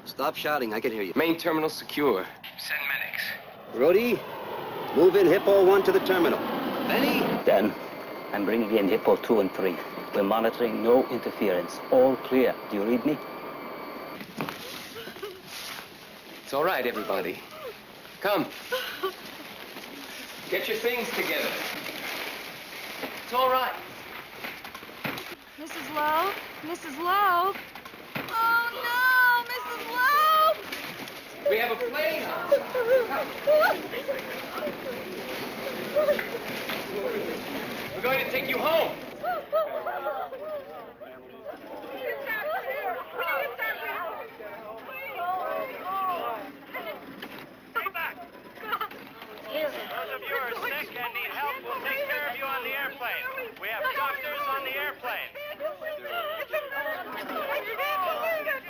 Stop shouting. I can hear you. Main terminal secure. Send medics. Rhodey, move in Hippo 1 to the terminal. Benny? Dan, I'm bringing in Hippo 2 and 3. We're monitoring, no interference. All clear. Do you read me? It's all right, everybody. Come. Get your things together. It's all right. Mrs. Lowe? Mrs. Lowe? Oh, no! Mrs. Lowe! We have a plane on. We're going to take you home. Those of you who are sick and need help, we'll take care of you on the airplane. We have doctors on the airplane.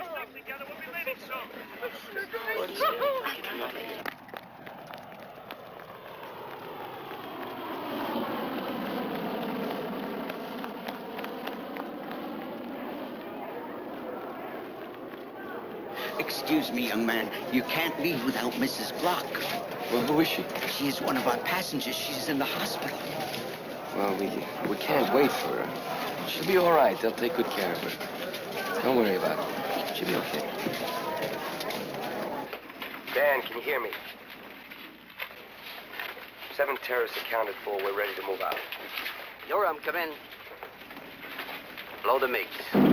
Stick together, we'll be leaving soon. Excuse me, young man. You can't leave without Mrs. Block. Well, who is she? She is one of our passengers. She's in the hospital. Well, we can't wait for her. She'll be all right. They'll take good care of her. Don't worry about it. She'll be okay. Dan, can you hear me? 7 terrorists accounted for. We're ready to move out. Yoram, come in. Blow the MiGs.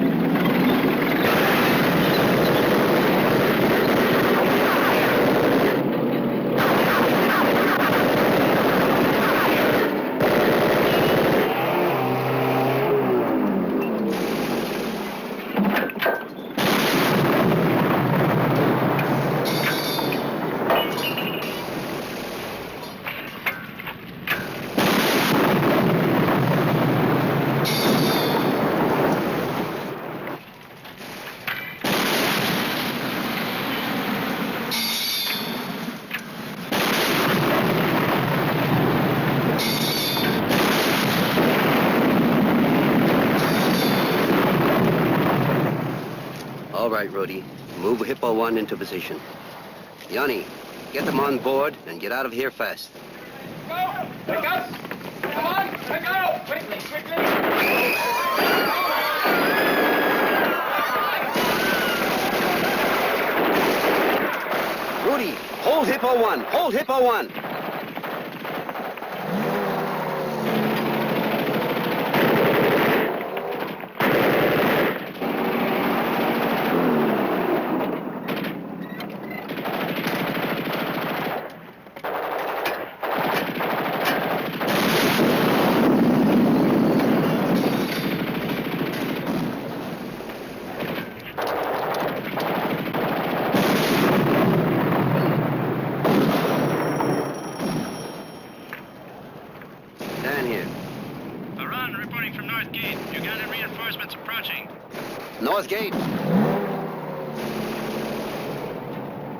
All right, Rhodey. Move Hippo 1 into position. Yanni, get them on board and get out of here fast. Go! Pick up! Come on! Let go! Quickly, quickly! Rudy, hold Hippo 1. Hold Hippo 1. North Gate.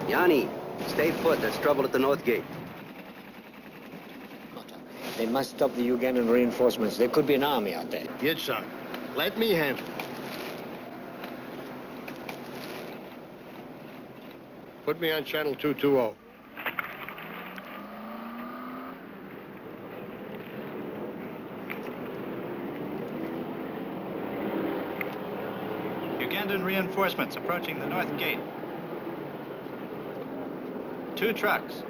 Yanni, Stay put. There's trouble at the north gate. They must stop the Ugandan reinforcements. There could be an army out there. Yes, sir. Let me handle it. Put me on channel 220. Ugandan reinforcements approaching the north gate. 2 trucks.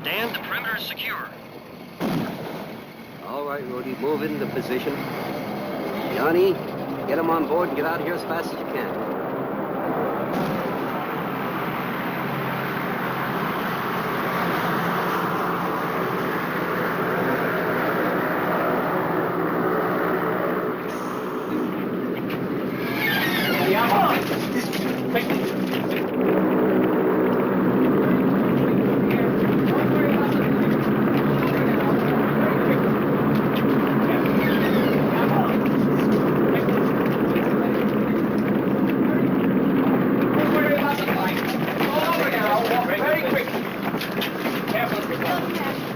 Dan, the perimeter is secure. All right, Rudy, move into position. Johnny, get him on board and get out of here as fast as you can.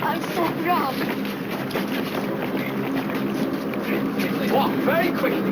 I'm so proud. Walk very quickly.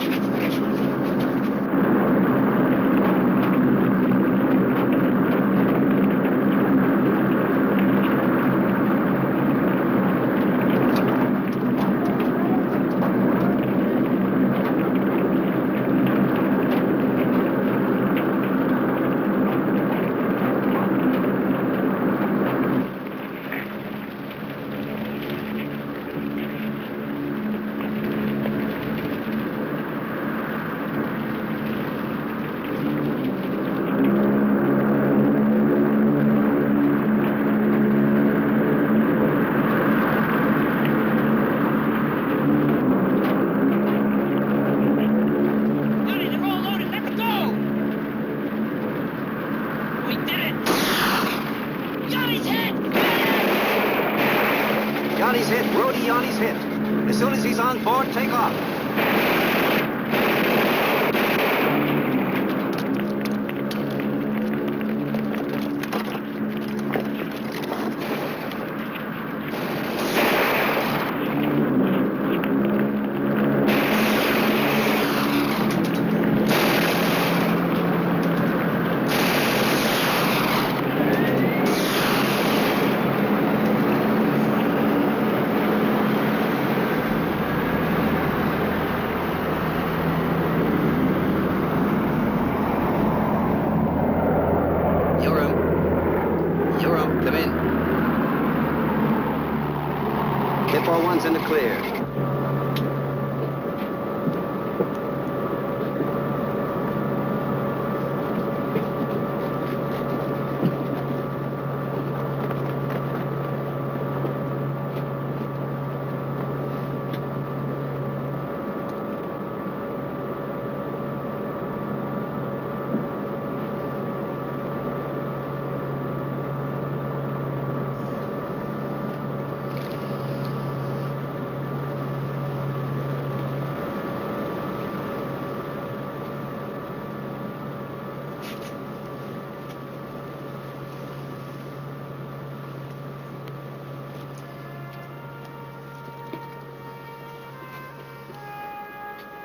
Yanni's hit. Brody, Yanni's hit. As soon as he's on board, take off. One's in the clear.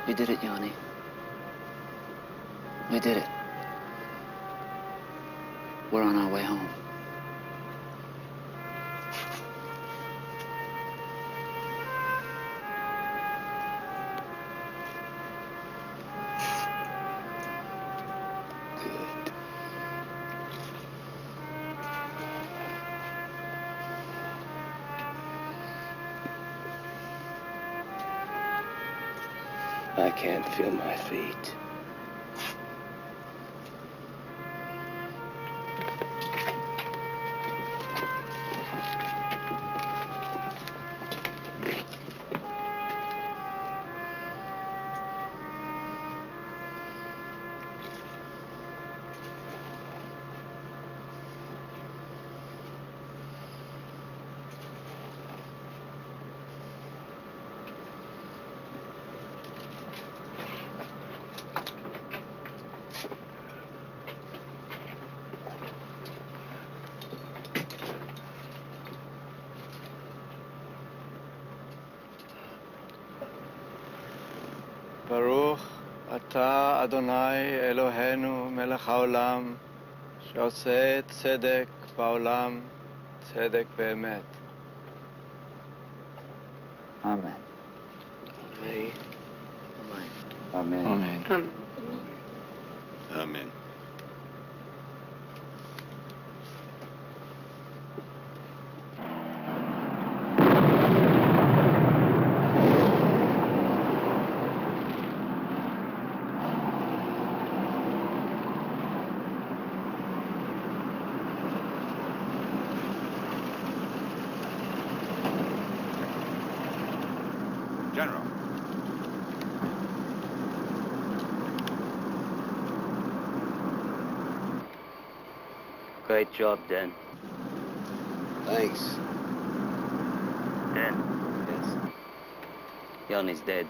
We did it, Yanni. We did it. We're on our way home. I can't feel my feet. ברוך אתה אדוני אלוהינו מלך העולם שעושה צדק בעולם, צדק באמת. Amen. Amen. Amen. Amen. General. Great job, Dan. Thanks. Dan. Yes. Jan is dead.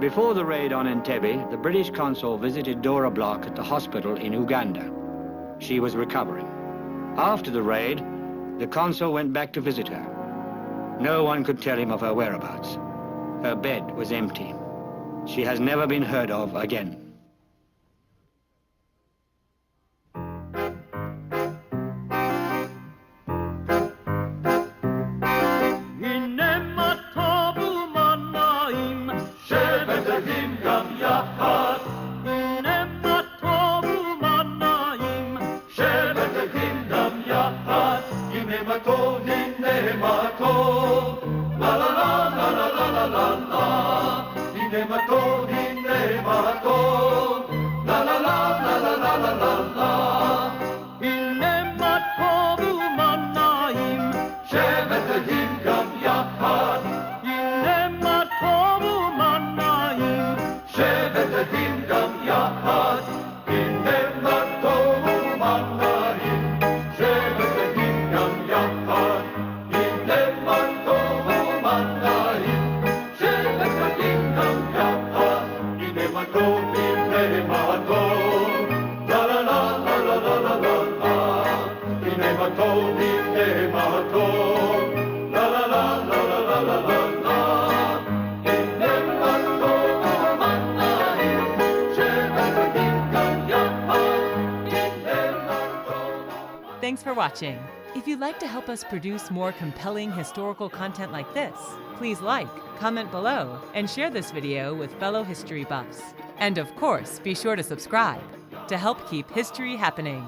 Before the raid on Entebbe, the British consul visited Dora Block at the hospital in Uganda. She was recovering. After the raid, the consul went back to visit her. No one could tell him of her whereabouts. Her bed was empty. She has never been heard of again. Thanks for watching. If you'd like to help us produce more compelling historical content like this, please like, comment below, and share this video with fellow history buffs. And of course, be sure to subscribe to help keep history happening.